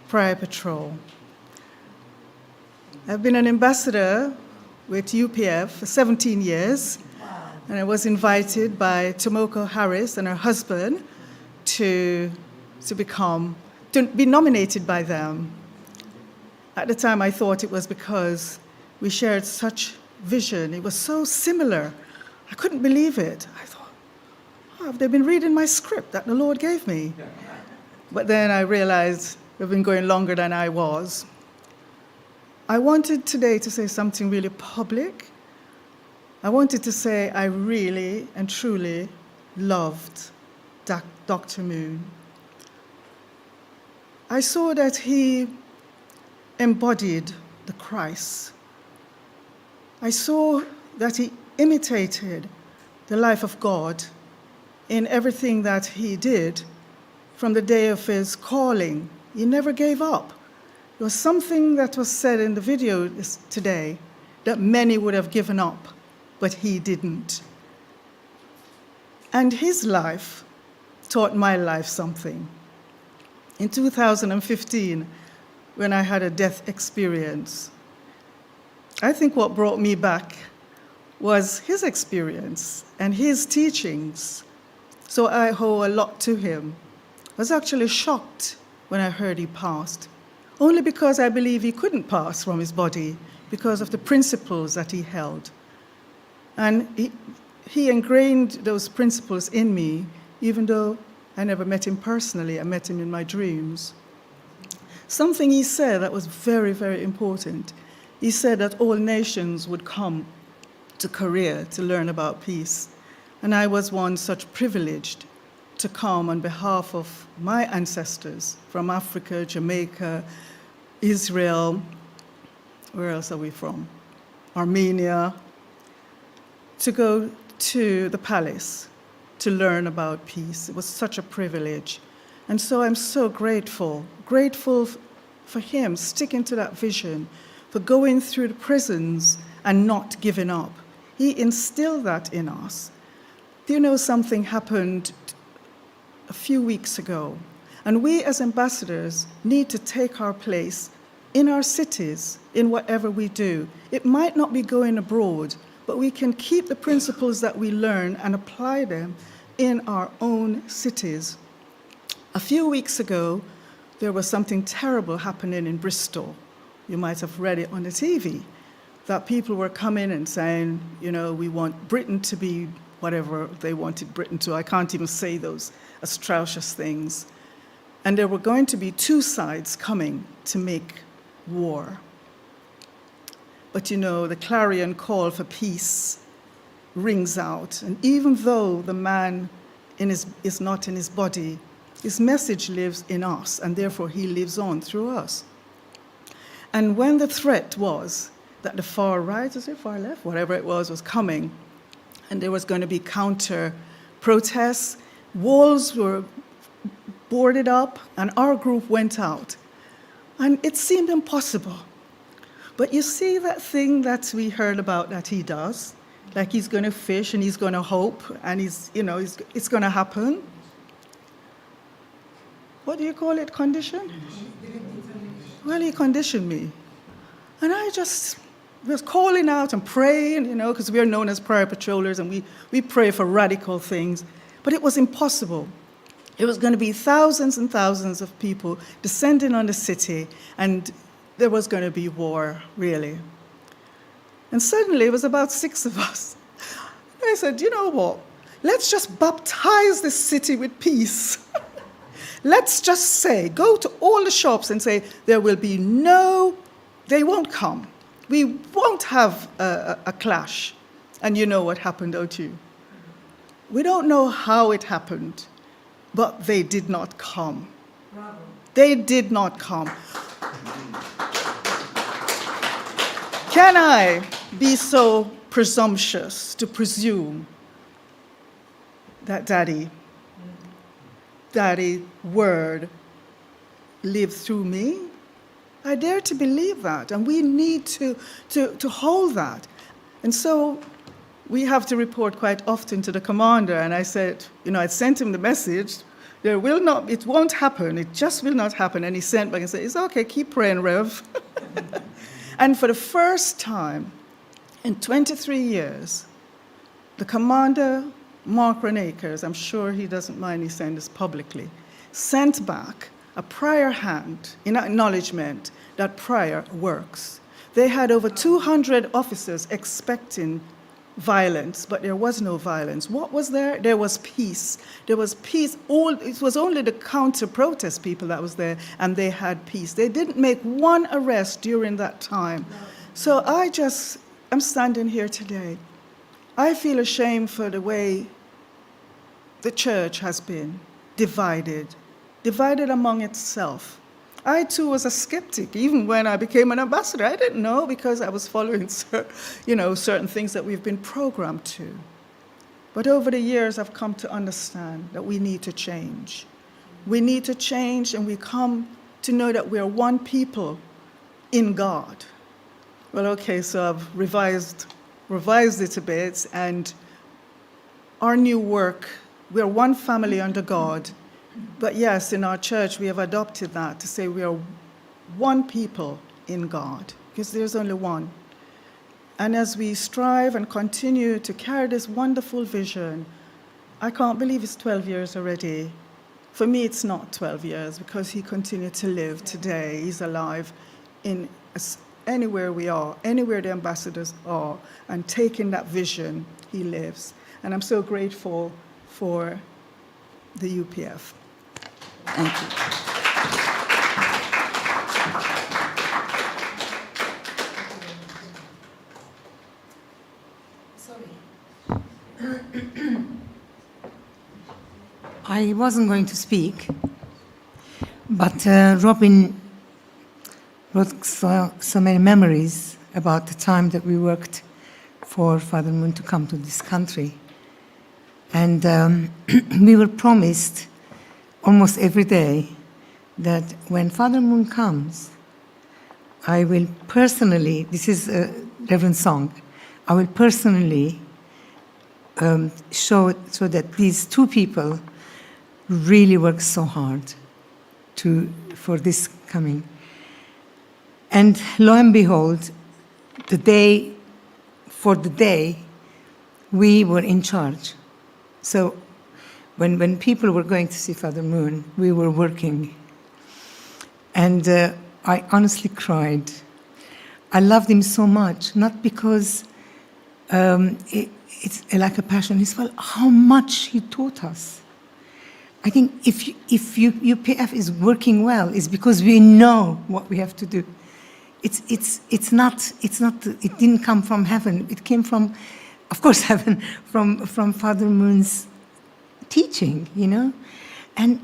F: Prayer Patrol. I've been an ambassador with UPF for 17 years, and I was invited by Tomoko Harris and her husband to be nominated by them. At the time, I thought it was because we shared such vision. It was so similar. I couldn't believe it. I thought, oh, have they been reading my script that the Lord gave me? But then I realized we've been going longer than I was. I wanted today to say something really public. I wanted to say I really and truly loved Dr. Myung. I saw that he embodied the Christ. I saw that he imitated the life of God in everything that he did from the day of his calling. He never gave up. There was something that was said in the video today that many would have given up, but he didn't. And his life taught my life something. In 2015, when I had a death experience, I think what brought me back was his experience and his teachings. So I owe a lot to him. I was actually shocked when I heard he passed, only because I believe he couldn't pass from his body because of the principles that he held. And he ingrained those principles in me, even though I never met him personally. I met him in my dreams. Something he said that was very, very important. He said that all nations would come to Korea to learn about peace. And I was one such privileged to come on behalf of my ancestors from Africa, Jamaica, Israel, where else are we from? Armenia, to go to the palace to learn about peace. It was such a privilege. And so I'm so grateful for him sticking to that vision, for going through the prisons and not giving up. He instilled that in us. Do you know something happened a few weeks ago? And we as ambassadors need to take our place in our cities, in whatever we do. It might not be going abroad, but we can keep the principles that we learn and apply them in our own cities. A few weeks ago, there was something terrible happening in Bristol. You might have read it on the TV, that people were coming and saying, you know, we want Britain to be whatever they wanted Britain to. I can't even say those atrocious things. And there were going to be two sides coming to make war. But you know, the clarion call for peace rings out. And even though the man is not in his body, his message lives in us, and therefore he lives on through us. And when the threat was that the far right, is it far left, whatever it was coming, and there was going to be counter protests, walls were boarded up, and our group went out. And it seemed impossible. But you see that thing that we heard about that he does, like he's going to fish and he's going to hope, and it's going to happen. What do you call it, condition? Well, he conditioned me. And I just was calling out and praying, you know, because we are known as prayer patrollers, and we pray for radical things. But it was impossible. It was going to be thousands and thousands of people descending on the city, and there was going to be war, really. And suddenly, it was about 6 of us. I said, you know what? Let's just baptize this city with peace. Let's just say, go to all the shops and say, there will be they won't come. We won't have a clash. And you know what happened, don't you? We don't know how it happened, but they did not come. Bravo. They did not come. Can I be so presumptuous to presume that Daddy word lived through me? I dare to believe that, and we need to hold that. And so we have to report quite often to the commander, and I said, you know, I sent him the message, it won't happen, it just will not happen. And he sent back and said, it's okay, keep praying, Rev. And for the first time in 23 years, the commander, Mark Renakers, I'm sure he doesn't mind me saying this publicly, sent back a prayer hand in acknowledgement that prayer works. They had over 200 officers expecting violence, but there was no violence. What was there? There was peace. There was peace. It was only the counter-protest people that was there, and they had peace. They didn't make one arrest during that time. So I'm standing here today. I feel ashamed for the way the church has been divided among itself. I too was a skeptic, even when I became an ambassador. I didn't know, because I was following certain things that we've been programmed to. But over the years, I've come to understand that we need to change. We need to change, and we come to know that we are one people in God. Well, okay, so I've revised it a bit, and our new work, we're one family under God. But yes, in our church, we have adopted that to say we are one people in God, because there's only one. And as we strive and continue to carry this wonderful vision, I can't believe it's 12 years already. For me, it's not 12 years, because he continued to live today. He's alive in anywhere we are, anywhere the ambassadors are, and taking that vision, he lives. And I'm so grateful for the UPF.
G: Thank you. I wasn't going to speak, but Robin wrote so many memories about the time that we worked for Father Moon to come to this country. And we were promised almost every day that when Father Moon comes, I will personally, this is a Reverend song, I will personally show so that these two people really work so hard for this coming. And lo and behold, the day we were in charge. So when people were going to see Father Moon, we were working. And I honestly cried. I loved him so much, not because it's like a passion, it's well how much he taught us. I think if UPF is working well, it's because we know what we have to do. It's not, it didn't come from heaven. It came from, of course, heaven, from Father Moon's teaching, you know? And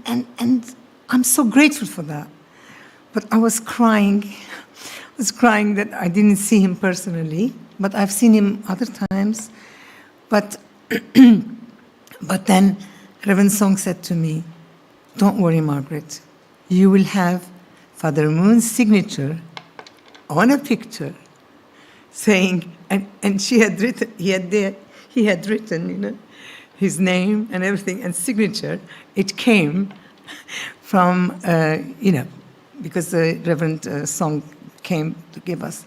G: I'm so grateful for that. But I was crying that I didn't see him personally, but I've seen him other times. But then Reverend Song said to me, "Don't worry, Margaret. You will have Father Moon's signature on a picture saying," and he had written, you know, his name and everything and signature. It came from, you know, because the Reverend Song came to give us.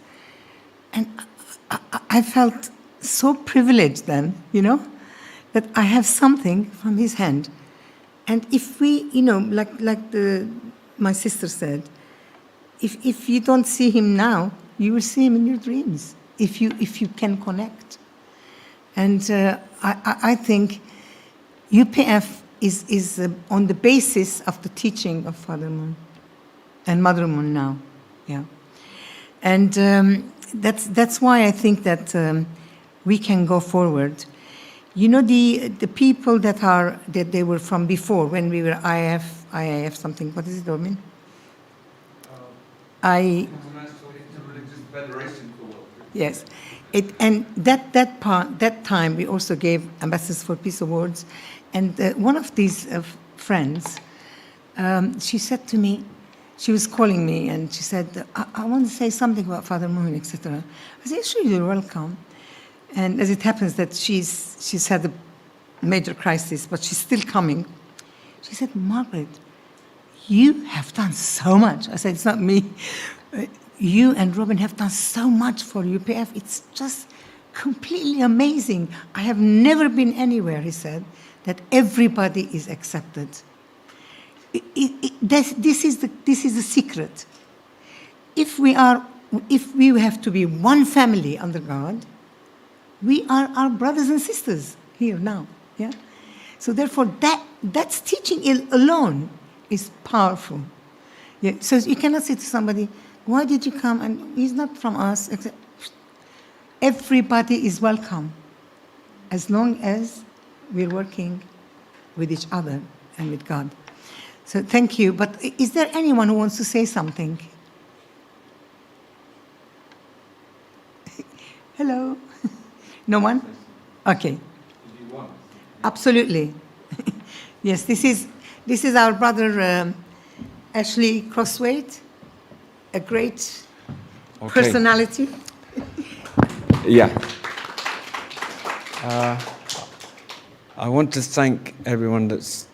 G: And I felt so privileged then, you know, that I have something from his hand. And if we, you know, like my sister said, if you don't see him now, you will see him in your dreams, if you can connect. And I think UPF is on the basis of the teaching of Father Moon and Mother Moon now, yeah. And that's why I think that we can go forward. You know, the people that they were from before, when we were IIF something, what is it, Robin?
H: International Interreligious Federation for World.
G: Yes. And that time we also gave Ambassadors for Peace Awards. And one of these friends, she said to me, she was calling me and she said, I want to say something about Father Moon, etc. I said, sure, you're welcome. And as it happens that she's had a major crisis, but she's still coming. She said, Margaret, you have done so much. I said, it's not me. You and Robin have done so much for UPF. It's just completely amazing. I have never been anywhere, he said, that everybody is accepted. This is the secret. If we have to be one family under God, we are our brothers and sisters here now. Yeah. So therefore, that's teaching alone is powerful. Yeah. So you cannot say to somebody, "Why did you come?" And he's not from us. Everybody is welcome, as long as we're working with each other and with God. So thank you. But is there anyone who wants to say something? Hello? No one? Okay. Absolutely. Yes, this is our brother Ashley Crosswaite, a great personality.
H: Yeah. I want to thank everyone that's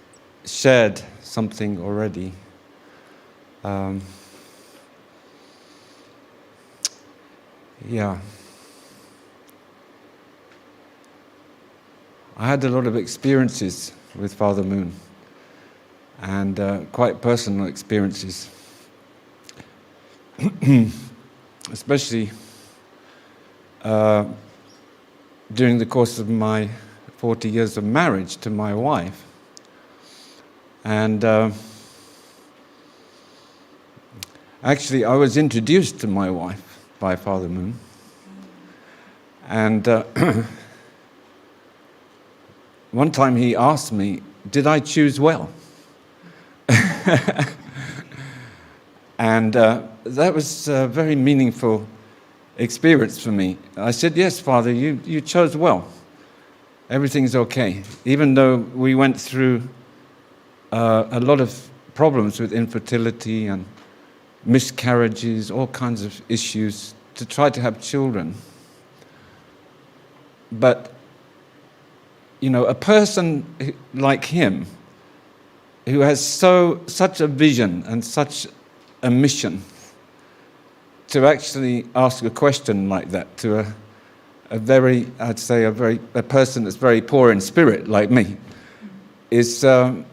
H: shared something already. Yeah. I had a lot of experiences with Father Moon, and quite personal experiences, especially during the course of my 40 years of marriage to my wife. And actually, I was introduced to my wife by Father Moon. And one time he asked me, did I choose well? And that was a very meaningful experience for me. I said, yes, Father, you chose well. Everything's okay. Even though we went through a lot of problems with infertility and miscarriages, all kinds of issues to try to have children. But, you know, a person like him, who has such a vision and such a mission to actually ask a question like that to a very, I'd say, a person that's very poor in spirit like me, is there's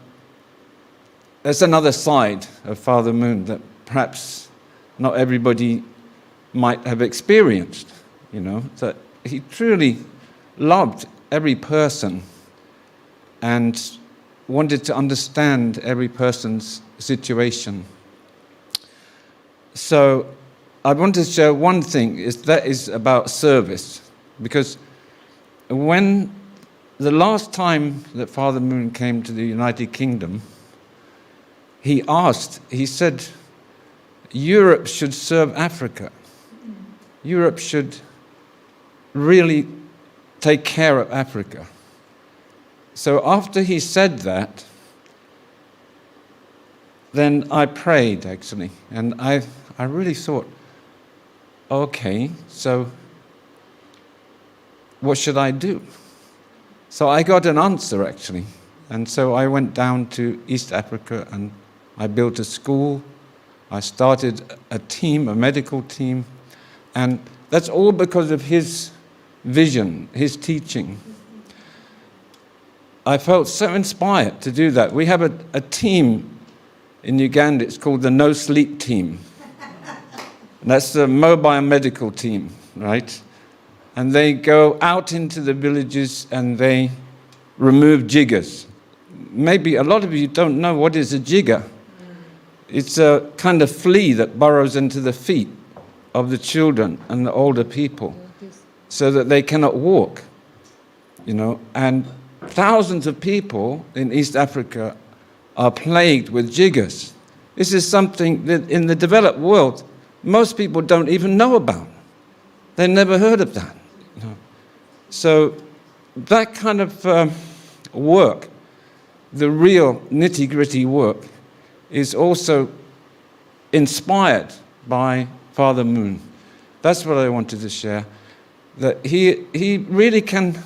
H: another side of Father Moon that perhaps not everybody might have experienced, that he truly loved every person and wanted to understand every person's situation. So I want to share one thing, that is about service, because when the last time that Father Moon came to the United Kingdom, he said, Europe should serve Africa. Europe should really take care of Africa. So after he said that, then I prayed, actually, and I really thought, okay, so what should I do? So I got an answer, actually, and so I went down to East Africa and I built a school. I started a team, a medical team, and that's all because of his vision, his teaching. I felt so inspired to do that. We have a team in Uganda, it's called the No Sleep Team. And that's the mobile medical team, right? And they go out into the villages and they remove jiggers. Maybe a lot of you don't know what is a jigger. It's a kind of flea that burrows into the feet of the children and the older people so that they cannot walk, and thousands of people in East Africa are plagued with jiggers. This is something that in the developed world, most people don't even know about. They never heard of that. So that kind of work, the real nitty-gritty work, is also inspired by Father Moon. That's what I wanted to share, that he really can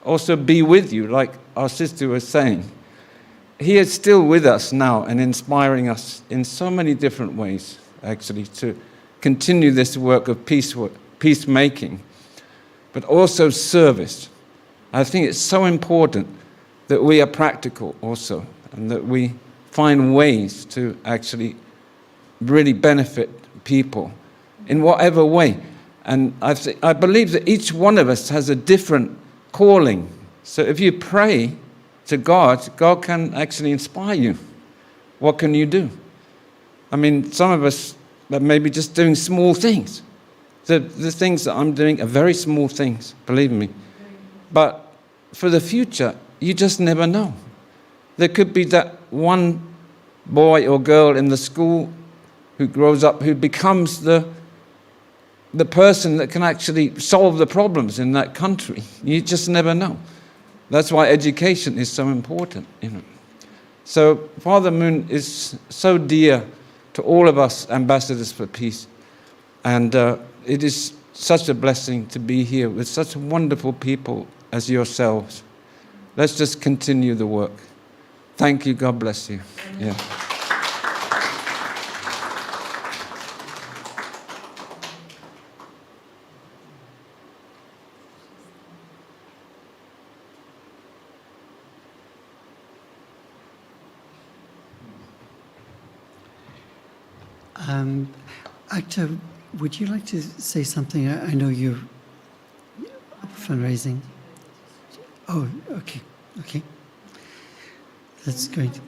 H: also be with you, like our sister was saying. He is still with us now and inspiring us in so many different ways, actually, to continue this work of peacemaking, but also service. I think it's so important that we are practical also, and that we find ways to actually really benefit people in whatever way. And I believe that each one of us has a different calling. So if you pray to God, God can actually inspire you. What can you do? I mean, some of us are maybe just doing small things. The things that I'm doing are very small things, believe me. But for the future, you just never know. There could be that one boy or girl in the school who grows up, who becomes the person that can actually solve the problems in that country. You just never know. That's why education is so important, So Father Moon is so dear to all of us ambassadors for peace. And it is such a blessing to be here with such wonderful people as yourselves. Let's just continue the work. Thank you. God bless you. Yeah.
A: Actor, would you like to say something? I know you're fundraising. Oh, okay. That's great.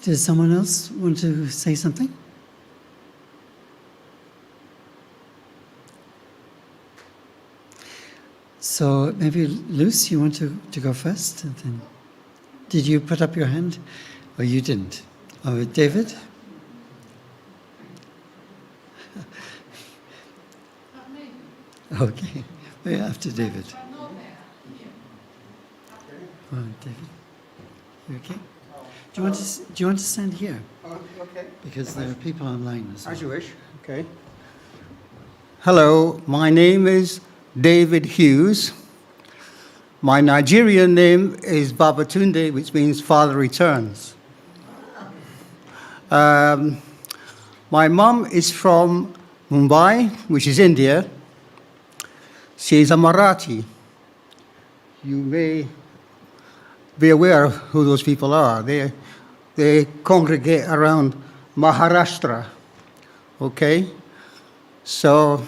A: Does someone else want to say something? So maybe Luce, you want to go first? And then, did you put up your hand? Or you didn't? Oh, David? Okay, yeah, after David. Oh, David, you okay? Do you want to stand here?
I: Okay.
A: Because there are people online as well.
I: As you wish. Okay. Hello, my name is David Hughes. My Nigerian name is Babatunde, which means Father Returns. My mum is from Mumbai, which is India. She is a Marathi. You may be aware of who those people are. They congregate around Maharashtra. Okay? So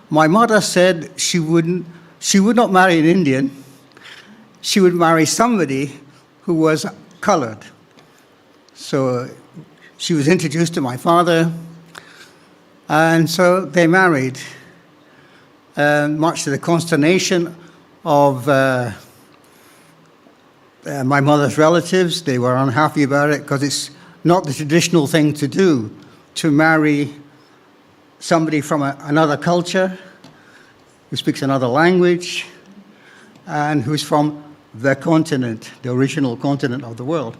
I: my mother said she would not marry an Indian. She would marry somebody who was colored. So she was introduced to my father, and so they married, much to the consternation of my mother's relatives. They were unhappy about it because it's not the traditional thing to do, to marry somebody from another culture, who speaks another language, and who's from the continent, the original continent of the world.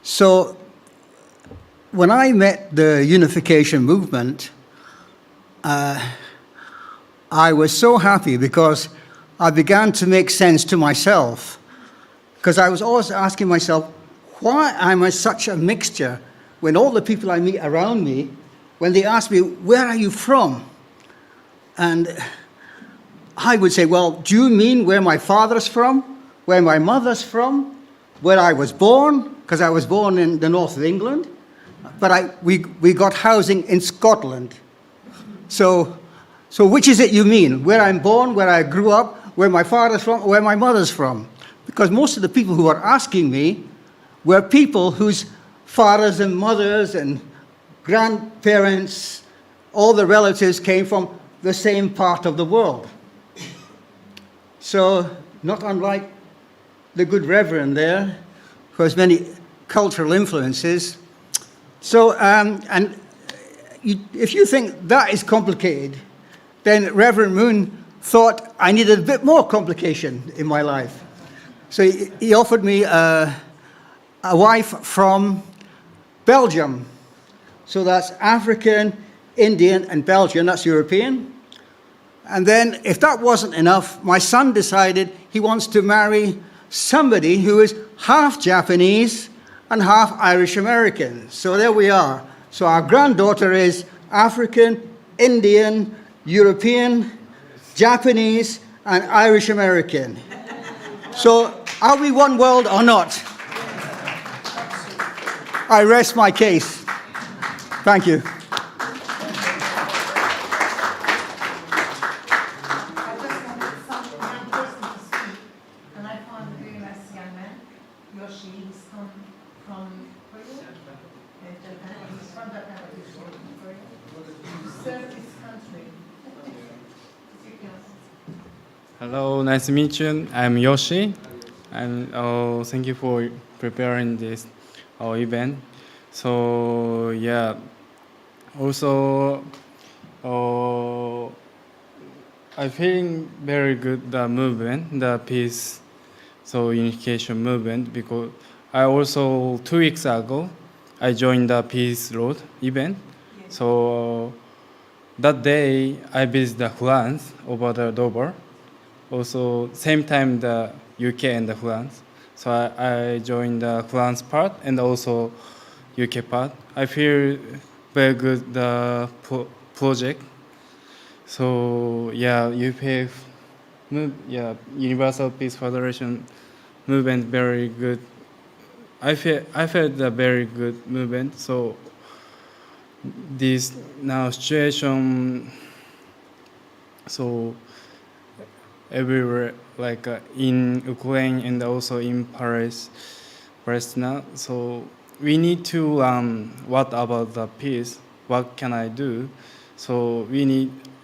I: So when I met the unification movement, I was so happy because I began to make sense to myself, because I was always asking myself, why am I such a mixture when all the people I meet around me, when they ask me, where are you from? And I would say, well, do you mean where my father's from, where my mother's from, where I was born? Because I was born in the north of England, but we got housing in Scotland. So which is it you mean? Where I'm born, where I grew up, where my father's from, where my mother's from? Because most of the people who were asking me were people whose fathers and mothers and grandparents, all the relatives came from the same part of the world. So not unlike the good Reverend there, who has many cultural influences. So, if you think that is complicated, then Reverend Moon thought I needed a bit more complication in my life. So he offered me a wife from Belgium. So that's African, Indian, and Belgian, that's European. And then, if that wasn't enough, my son decided he wants to marry somebody who is half Japanese and half Irish American. So there we are. So our granddaughter is African, Indian, European, Japanese, and Irish American. So are we one world or not? I rest my case. Thank you.
J: Hello, nice to meet you. I'm Yoshi, and thank you for preparing this event. So yeah, also I feeling very good the movement, the peace, so unification movement, because I also 2 weeks ago I joined the Peace Road event. Yes. So that day I visited France over the Dover. Also, same time the UK and the France. So I joined the France part and also UK part. I feel very good the project. So yeah, UPF, Universal Peace Federation movement very good. I felt the very good movement. So this now situation, so everywhere, like in Ukraine and also in Paris now. So we need to what about the peace? What can I do? So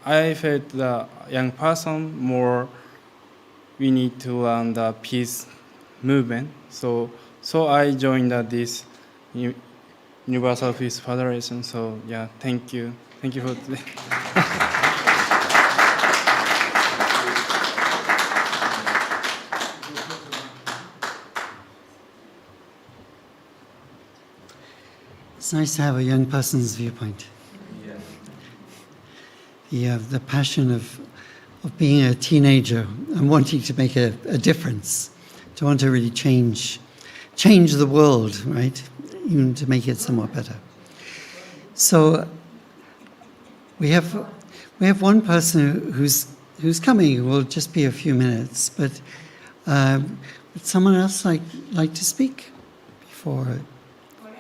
J: I felt the young person more. We need to learn the peace movement. So I joined this Universal Peace Federation. So yeah, thank you for today.
A: It's nice to have a young person's viewpoint. Yeah, the passion of being a teenager and wanting to make a difference, to want to really change the world, right? Even to make it somewhat better. So we have one person who's coming. It will just be a few minutes, but would someone else like to speak before?
G: If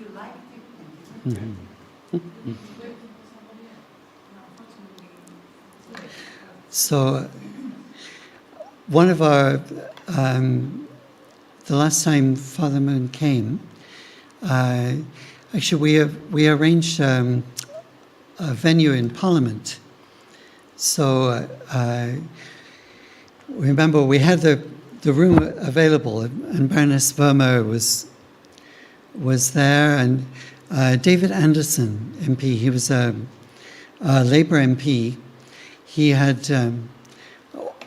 G: you like
A: So, one of our, the last time Father Moon came, actually we arranged a venue in Parliament. So, remember we had the room available, and Baroness Vermeer was there, and David Anderson, MP, he was a Labour MP. He had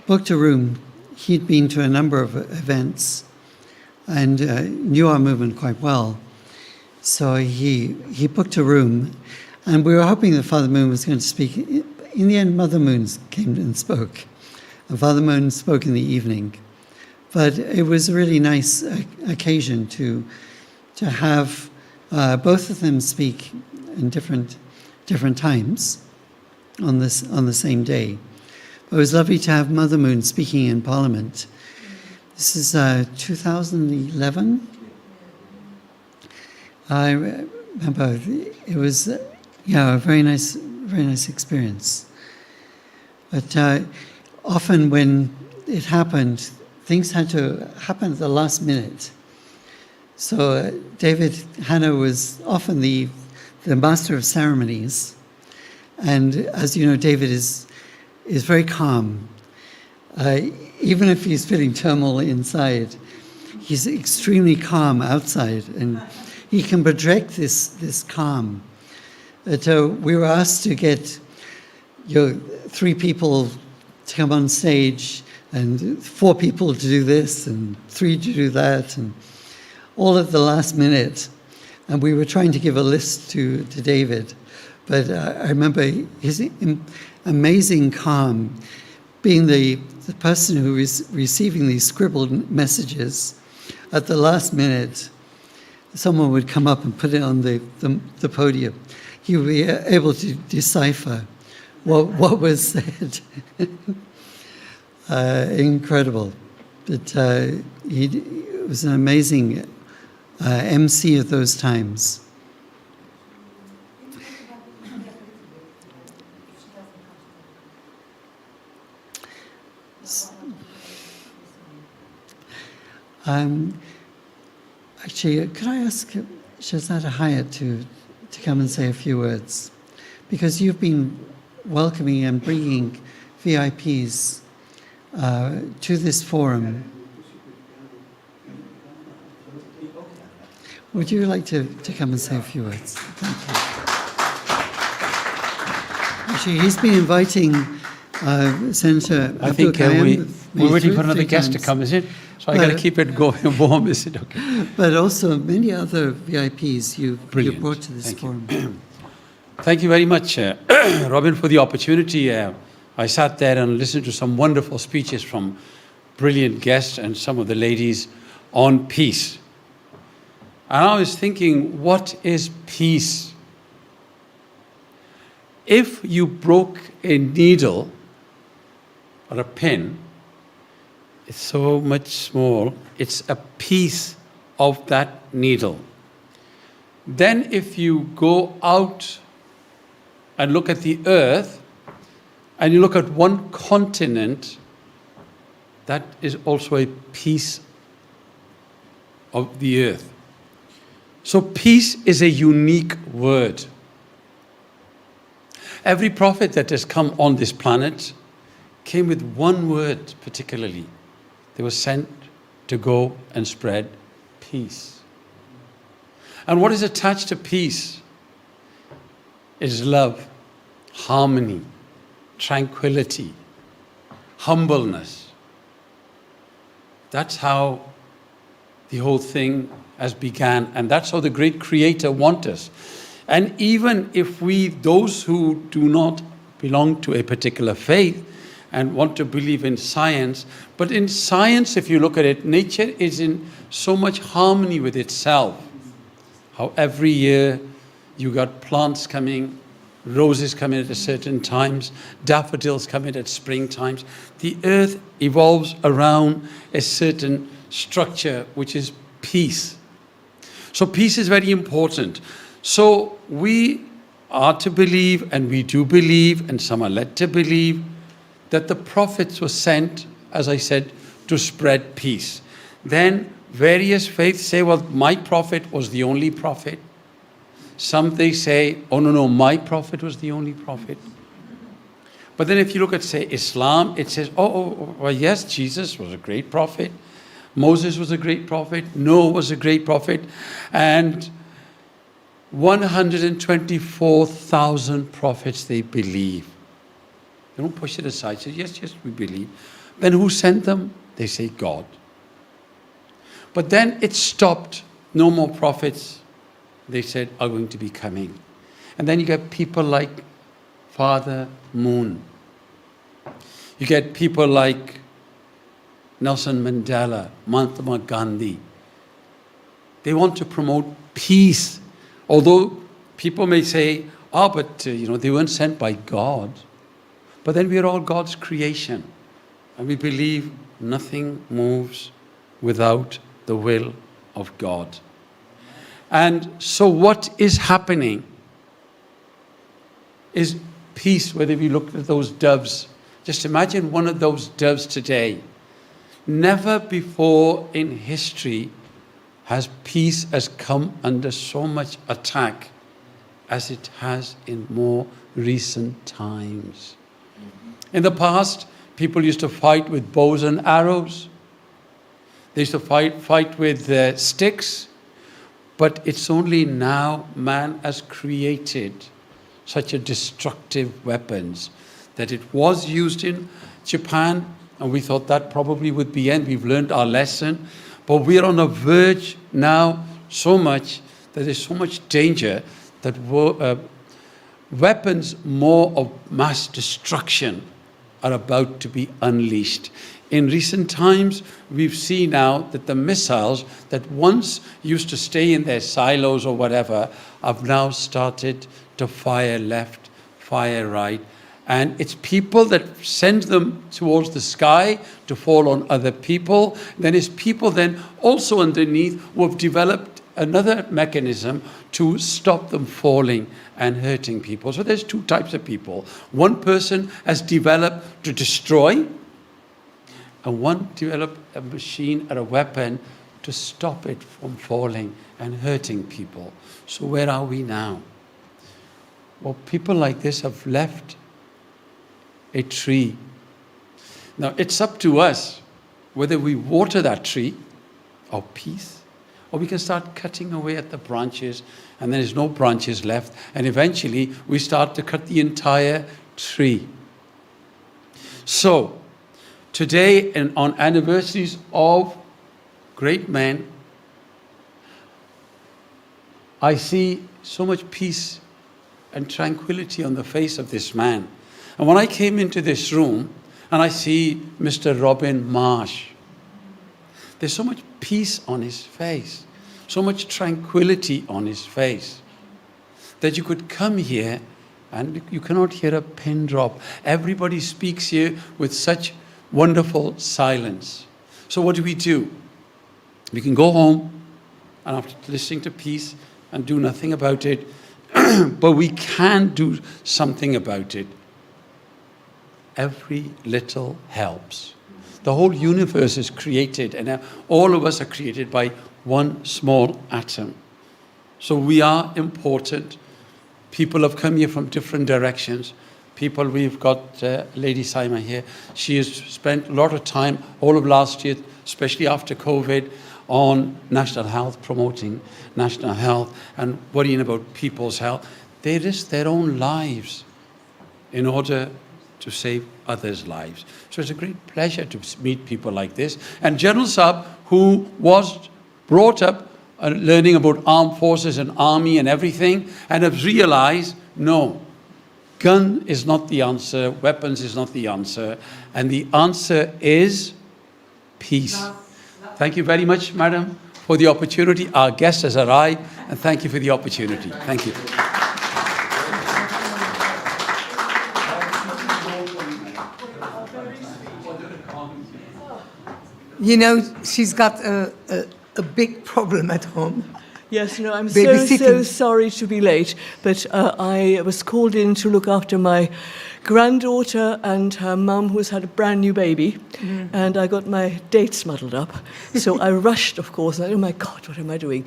A: booked a room. He'd been to a number of events and knew our movement quite well. So he booked a room, and we were hoping that Father Moon was going to speak. In the end, Mother Moon came and spoke. And Father Moon spoke in the evening. But it was a really nice occasion to have both of them speak in different times on the same day. But it was lovely to have Mother Moon speaking in Parliament. This is 2011. I remember it was a very nice experience. But often when it happened, things had to happen at the last minute. So David Hanna was often the master of ceremonies. And as you know, David is very calm. Even if he's feeling turmoil inside, he's extremely calm outside, and he can project this calm. We were asked to get 3 people to come on stage, and 4 people to do this, and 3 to do that, and all at the last minute. And we were trying to give a list to David. But I remember his amazing calm, being the person who is receiving these scribbled messages. At the last minute, someone would come up and put it on the podium. He would be able to decipher what was said. Incredible. But he was an amazing MC of those times. Actually, could I ask Shazada Hyatt to come and say a few words? Because you've been welcoming and bringing VIPs to this forum. Would you like to come and say a few words? Thank you. Actually, he's been inviting Senator
K: I think we're waiting for another guest to
A: times.
K: come, is it? So I got to keep it going warm, is it? Okay.
A: But also many other VIPs you brought to this forum.
K: Thank you very much, Robin, for the opportunity. I sat there and listened to some wonderful speeches from brilliant guests and some of the ladies on peace. And I was thinking, what is peace? If you broke a needle or a pin, it's so much small, it's a piece of that needle. Then if you go out and look at the earth, and you look at one continent, that is also a piece of the earth. So peace is a unique word. Every prophet that has come on this planet came with one word particularly. They were sent to go and spread peace. And what is attached to peace is love, harmony, tranquility, humbleness. That's how the whole thing has began, and that's how the great Creator wants us. And even if those who do not belong to a particular faith and want to believe in science, but in science, if you look at it, nature is in so much harmony with itself. how every year you got plants coming, roses coming at a certain times, daffodils coming at spring times. The earth evolves around a certain structure, which is peace. So peace is very important. So we are to believe, and we do believe, and some are led to believe, that the prophets were sent, as I said, to spread peace. Then various faiths say, well, my prophet was the only prophet. Some they say, oh no, my prophet was the only prophet. But then if you look at, say, Islam, it says, well, yes, Jesus was a great prophet. Moses was a great prophet. Noah was a great prophet. And 124,000 prophets they believe. They don't push it aside. Say, yes, we believe. Then who sent them? They say God. But then it stopped. No more prophets, they said, are going to be coming. And then you get people like Father Moon. You get people like Nelson Mandela, Mahatma Gandhi. They want to promote peace. Although people may say, but they weren't sent by God. But then we are all God's creation. And we believe nothing moves without the will of God. And so what is happening is peace, whether we look at those doves. Just imagine one of those doves today. Never before in history has peace come under so much attack as it has in more recent times. In the past, people used to fight with bows and arrows. They used to fight with sticks. But it's only now man has created such a destructive weapons that it was used in Japan, and we thought that probably would be end. We've learned our lesson. But we're on a verge now so much that there's so much danger that weapons more of mass destruction are about to be unleashed. In recent times, we've seen now that the missiles that once used to stay in their silos or whatever have now started to fire left, fire right. And it's people that send them towards the sky to fall on other people. Then it's people then also underneath who have developed another mechanism to stop them falling and hurting people. So there's two types of people. One person has developed to destroy, and one developed a machine or a weapon to stop it from falling and hurting people. So where are we now? Well, people like this have left a tree. Now, it's up to us whether we water that tree of peace, or we can start cutting away at the branches, and there's no branches left, and eventually we start to cut the entire tree. So, today, and on anniversaries of great men, I see so much peace and tranquility on the face of this man. And when I came into this room, and I see Mr. Robin Marsh, there's so much peace on his face, so much tranquility on his face, that you could come here and you cannot hear a pin drop. Everybody speaks here with such wonderful silence. So what do? We can go home and after listening to peace and do nothing about it, but we can do something about it. Every little helps. The whole universe is created, and all of us are created by one small atom. So we are important. People have come here from different directions. We've got Lady Saima here. She has spent a lot of time, all of last year, especially after COVID, on national health, promoting national health and worrying about people's health. They risk their own lives in order to save others' lives. So it's a great pleasure to meet people like this. And General Saab, who was brought up learning about armed forces and army and everything, and has realized, no, gun is not the answer, weapons is not the answer, and the answer is peace. Thank you very much, madam. for the opportunity. Our guest has arrived, and thank you for the opportunity. Thank you.
G: You know, she's got a big problem at home.
L: Yes, no, I'm
G: Babysitting.
L: so sorry to be late, but I was called in to look after my granddaughter and her mum, who's had a brand new baby, and I got my dates muddled up. So I rushed, of course, and oh my God, what am I doing?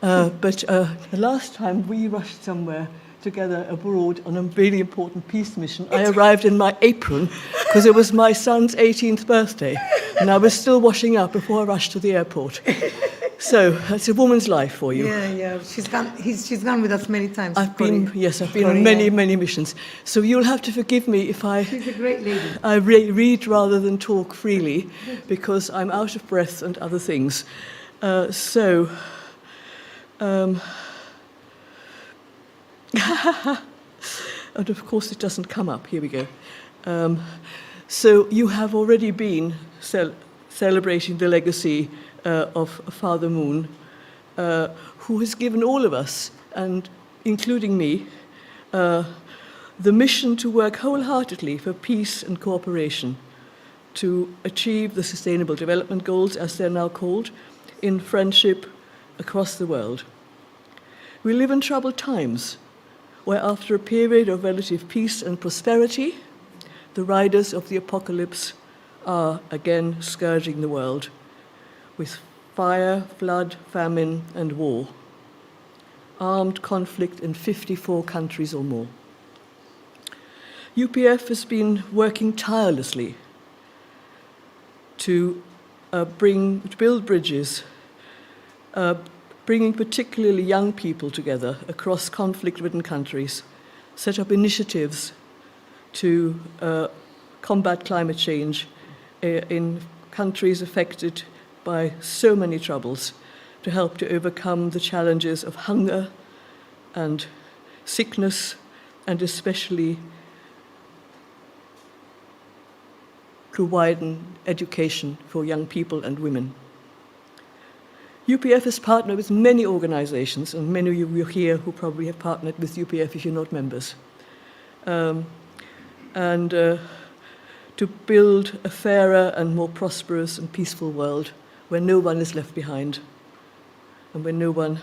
L: But the last time we rushed somewhere together abroad on a really important peace mission, I arrived in my apron because it was my son's 18th birthday, and I was still washing up before I rushed to the airport. So that's a woman's life for you.
G: Yeah. She's gone with us many times.
L: I've been on many missions. So you'll have to forgive me if
G: She's a great lady.
L: I read rather than talk freely, because I'm out of breath and other things. And of course it doesn't come up. Here we go. So you have already been celebrating the legacy of Father Moon, who has given all of us, and including me, the mission to work wholeheartedly for peace and cooperation, to achieve the Sustainable Development Goals, as they're now called, in friendship across the world. We live in troubled times, where after a period of relative peace and prosperity, the riders of the apocalypse are again scourging the world with fire, flood, famine, and war. Armed conflict in 54 countries or more. UPF has been working tirelessly to build bridges, bringing particularly young people together across conflict-ridden countries, set up initiatives to combat climate change in countries affected by so many troubles, to help to overcome the challenges of hunger and sickness, and especially to widen education for young people and women. UPF has partnered with many organizations, and many of you here who probably have partnered with UPF if you're not members, to build a fairer and more prosperous and peaceful world where no one is left behind and where no one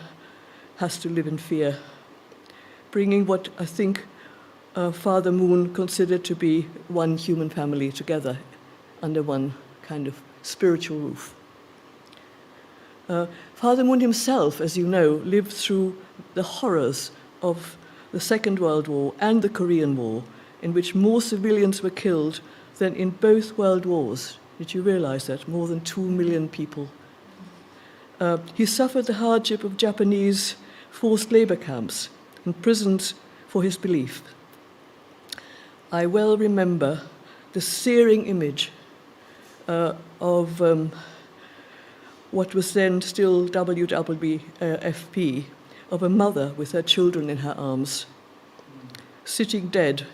L: has to live in fear. Bringing what I think Father Moon considered to be one human family together under one kind of spiritual roof. Father Moon himself, as you know, lived through the horrors of the Second World War and the Korean War, in which more civilians were killed than in both world wars. Did you realize that? More than 2 million people. He suffered the hardship of Japanese forced labor camps and prisons for his belief. I well remember the searing image of what was then still WWFP, of a mother with her children in her arms, sitting dead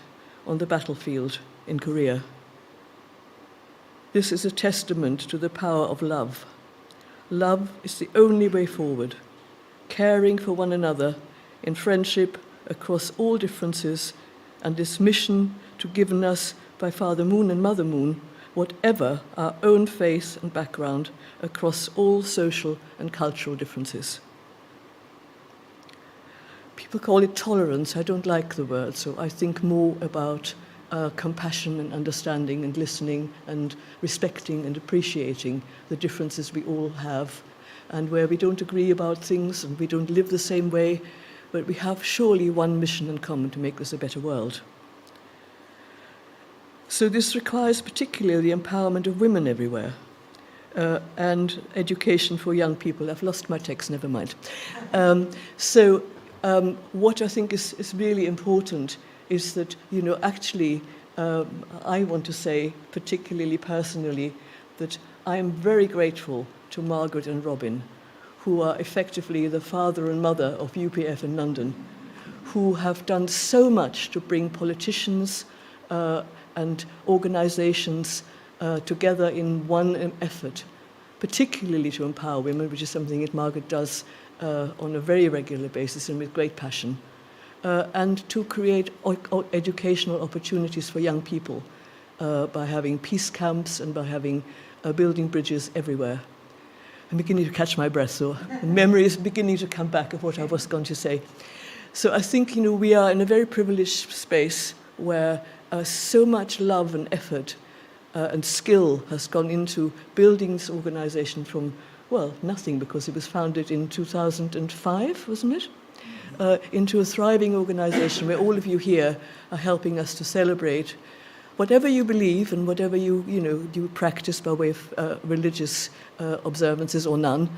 L: on the battlefield in Korea. This is a testament to the power of love. Love is the only way forward, caring for one another in friendship across all differences, and this mission to given us by Father Moon and Mother Moon, whatever our own faith and background, across all social and cultural differences. People call it tolerance. I don't like the word, so I think more about compassion and understanding and listening and respecting and appreciating the differences we all have, and where we don't agree about things and we don't live the same way, but we have surely one mission in common to make this a better world. So this requires particularly the empowerment of women everywhere, and education for young people. I've lost my text, never mind. What I think is really important is that, actually, I want to say, particularly personally, that I am very grateful to Margaret and Robin, who are effectively the father and mother of UPF in London, who have done so much to bring politicians and organizations together in one effort particularly to empower women, which is something that Margaret does on a very regular basis and with great passion, and to create educational opportunities for young people by having peace camps and by having building bridges everywhere. I'm beginning to catch my breath, so memory is beginning to come back of what I was going to say. So I think, we are in a very privileged space where so much love and effort and skill has gone into building this organization from, well, nothing, because it was founded in 2005, wasn't it? Into a thriving organization where all of you here are helping us to celebrate whatever you believe and whatever you practice by way of religious observances or none,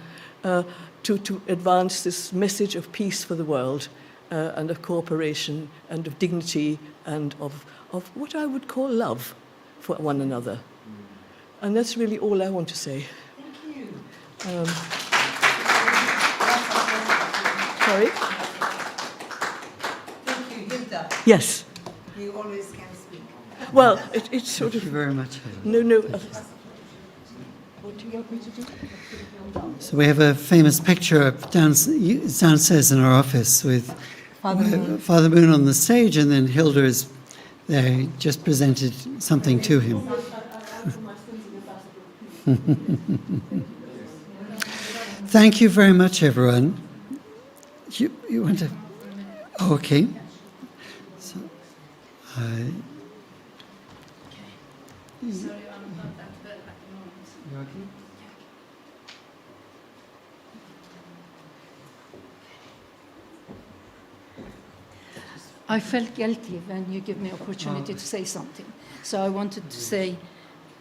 L: to advance this message of peace for the world and of cooperation and of dignity and of what I would call love for one another. And that's really all I want to say.
G: Thank you.
L: Sorry?
G: Thank you, Hilda.
L: Yes.
G: You always can speak.
L: Well, it's sort
A: Thank
L: of...
A: you very much.
L: No. What do you want me to do?
A: So we have a famous picture downstairs in our office with Father Moon on the stage, and then Hilda is there. He just presented something to him. Thank you very much, everyone. You want to? Oh, okay. So,
B: Sorry, I'm not that well at the moment.
A: you okay?
M: I felt guilty when you give me opportunity to say something. So I wanted to say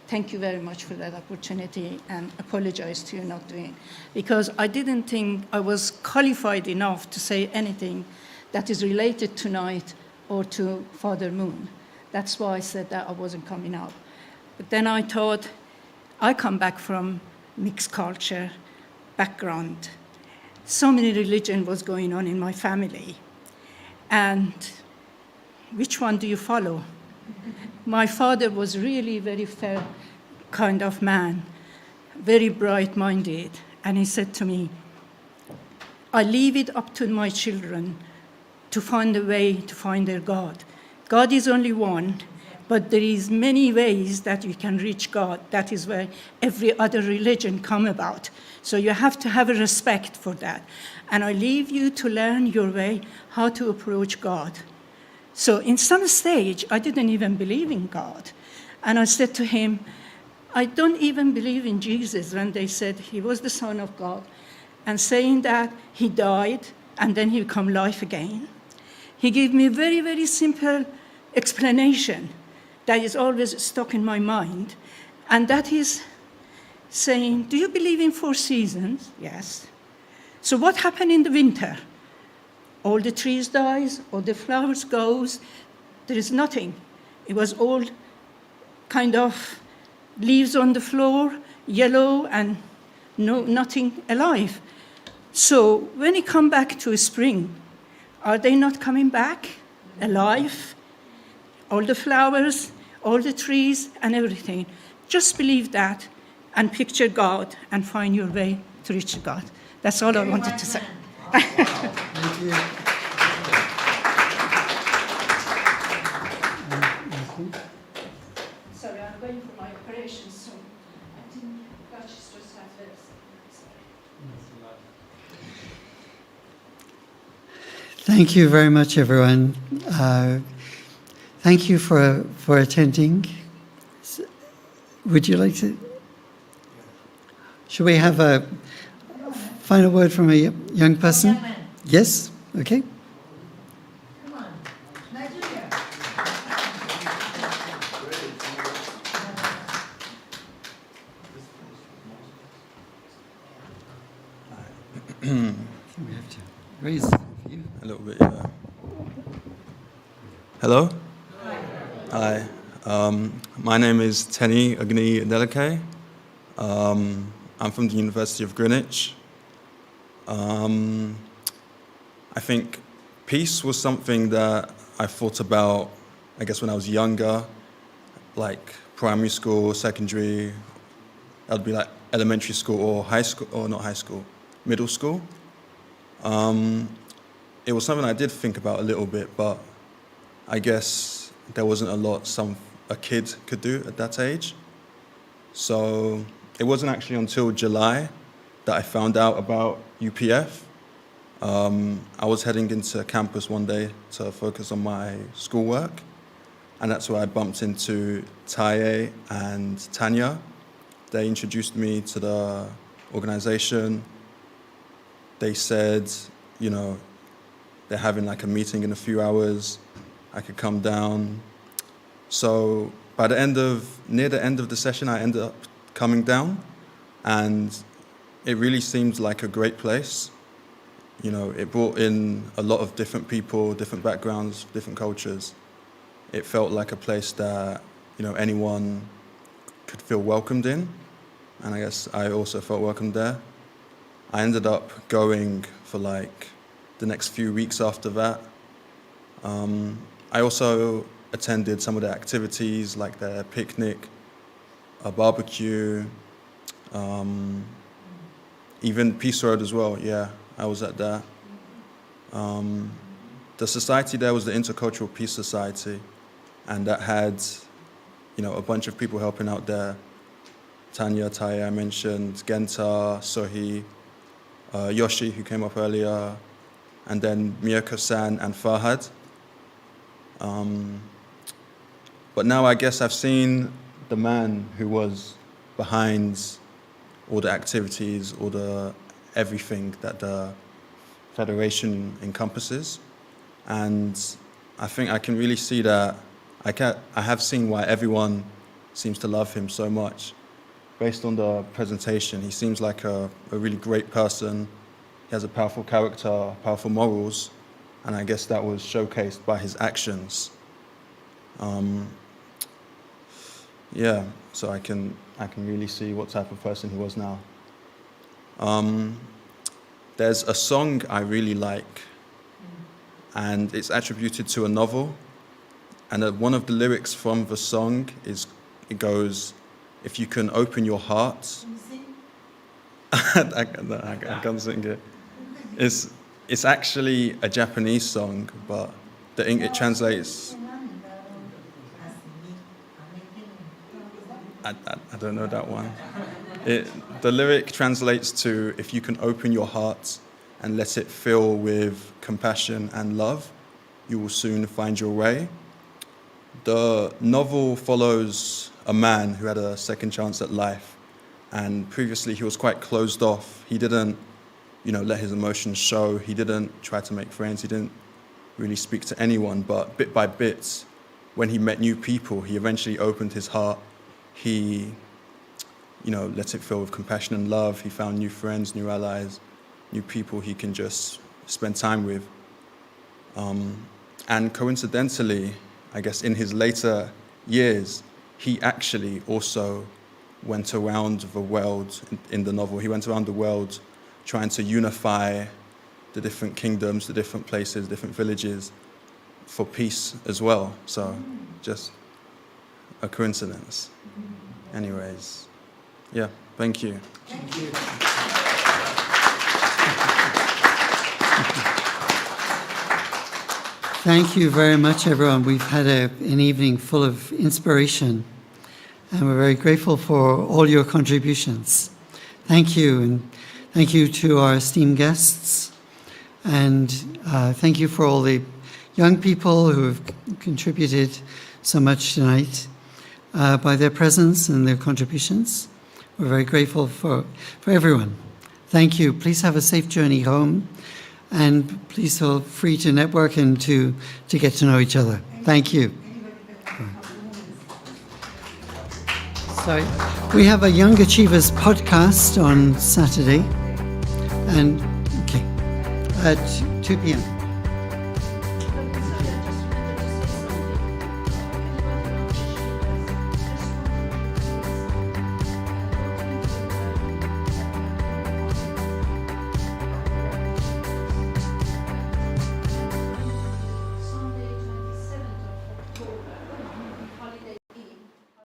M: thank you very much for that opportunity and apologize to you not doing, because I didn't think I was qualified enough to say anything that is related tonight or to Father Moon. That's why I said that I wasn't coming up. But then I thought, I come back from mixed culture background. So many religion was going on in my family. And which one do you follow? My father was really very fair kind of man, very bright-minded. And he said to me, I leave it up to my children to find a way to find their God. God is only one, but there is many ways that you can reach God. That is where every other religion come about. So you have to have a respect for that. And I leave you to learn your way, how to approach God. So in some stage, I didn't even believe in God. And I said to him, I don't even believe in Jesus when they said he was the Son of God. And saying that he died and then he became life again. He gave me a very, very simple explanation that is always stuck in my mind. And that is saying, do you believe in 4 seasons? Yes. So what happened in the winter? All the trees dies, all the flowers goes, there is nothing. It was all kind of leaves on the floor, yellow, and nothing alive. So when you come back to spring, are they not coming back alive? All the flowers, all the trees, and everything. Just believe that and picture God and find your way to reach God. That's all I wanted to say.
A: Thank you.
M: Sorry, I'm going for my operation soon. I think God is just at first.
A: Thank you very much, everyone. Thank you for attending. Would you like to? Should we have a final word from a young person? Yes? Okay.
G: Come on, Nigeria.
A: We have to raise it for you.
N: A little bit, yeah. Hello? Hi. My name is Teni Agni Adeleke. I'm from the University of Greenwich. I think peace was something that I thought about, I guess, when I was younger, like primary school, secondary. That would be like elementary school or high school, or not high school, middle school. It was something I did think about a little bit, but I guess there wasn't a lot a kid could do at that age. So it wasn't actually until July that I found out about UPF. I was heading into campus one day to focus on my schoolwork, and that's where I bumped into Taye and Tanya. They introduced me to the organization. They said, you know, they're having like a meeting in a few hours. I could come down. So by near the end of the session, I ended up coming down, and it really seemed like a great place. You know, it brought in a lot of different people, different backgrounds, different cultures. It felt like a place that, you know, anyone could feel welcomed in, and I guess I also felt welcomed there. I ended up going for like the next few weeks after that. I also attended some of the activities, like their picnic, a barbecue, even Peace Road as well. Yeah, I was at that. The society there was the Intercultural Peace Society, and that had, you know, a bunch of people helping out there. Tanya, Taye, I mentioned, Genta, Sohi, Yoshi, who came up earlier, and then Miyako-san and Farhad. But now I guess I've seen the man who was behind all the activities, all the everything that the Federation encompasses. And I think I can really see that I have seen why everyone seems to love him so much. Based on the presentation, he seems like a really great person. He has a powerful character, powerful morals, and I guess that was showcased by his actions. Yeah, so I can really see what type of person he was now. There's a song I really like, and it's attributed to a novel. And one of the lyrics from the song it goes, "If you can open your heart." I can't sing it. It's actually a Japanese song, but it translates. I don't know that one. The lyric translates to, "If you can open your heart and let it fill with compassion and love, you will soon find your way." The novel follows a man who had a second chance at life, and previously he was quite closed off. He didn't, let his emotions show. He didn't try to make friends. He didn't really speak to anyone, but bit by bit, when he met new people, he eventually opened his heart. He, let it fill with compassion and love. He found new friends, new allies, new people he can just spend time with. And coincidentally, I guess in his later years, he actually also went around the world in the novel. He went around the world trying to unify the different kingdoms, the different places, different villages for peace as well. So just a coincidence. Anyways, yeah, thank you.
A: Thank you. Thank you very much, everyone. We've had an evening full of inspiration, and we're very grateful for all your contributions. Thank you, and thank you to our esteemed guests, and thank you for all the young people who have contributed so much tonight by their presence and their contributions. We're very grateful for everyone. Thank you. Please have a safe journey home, and please feel free to network and to get to know each other. Thank you. So we have a Young Achievers podcast on Saturday, and at 2 p.m.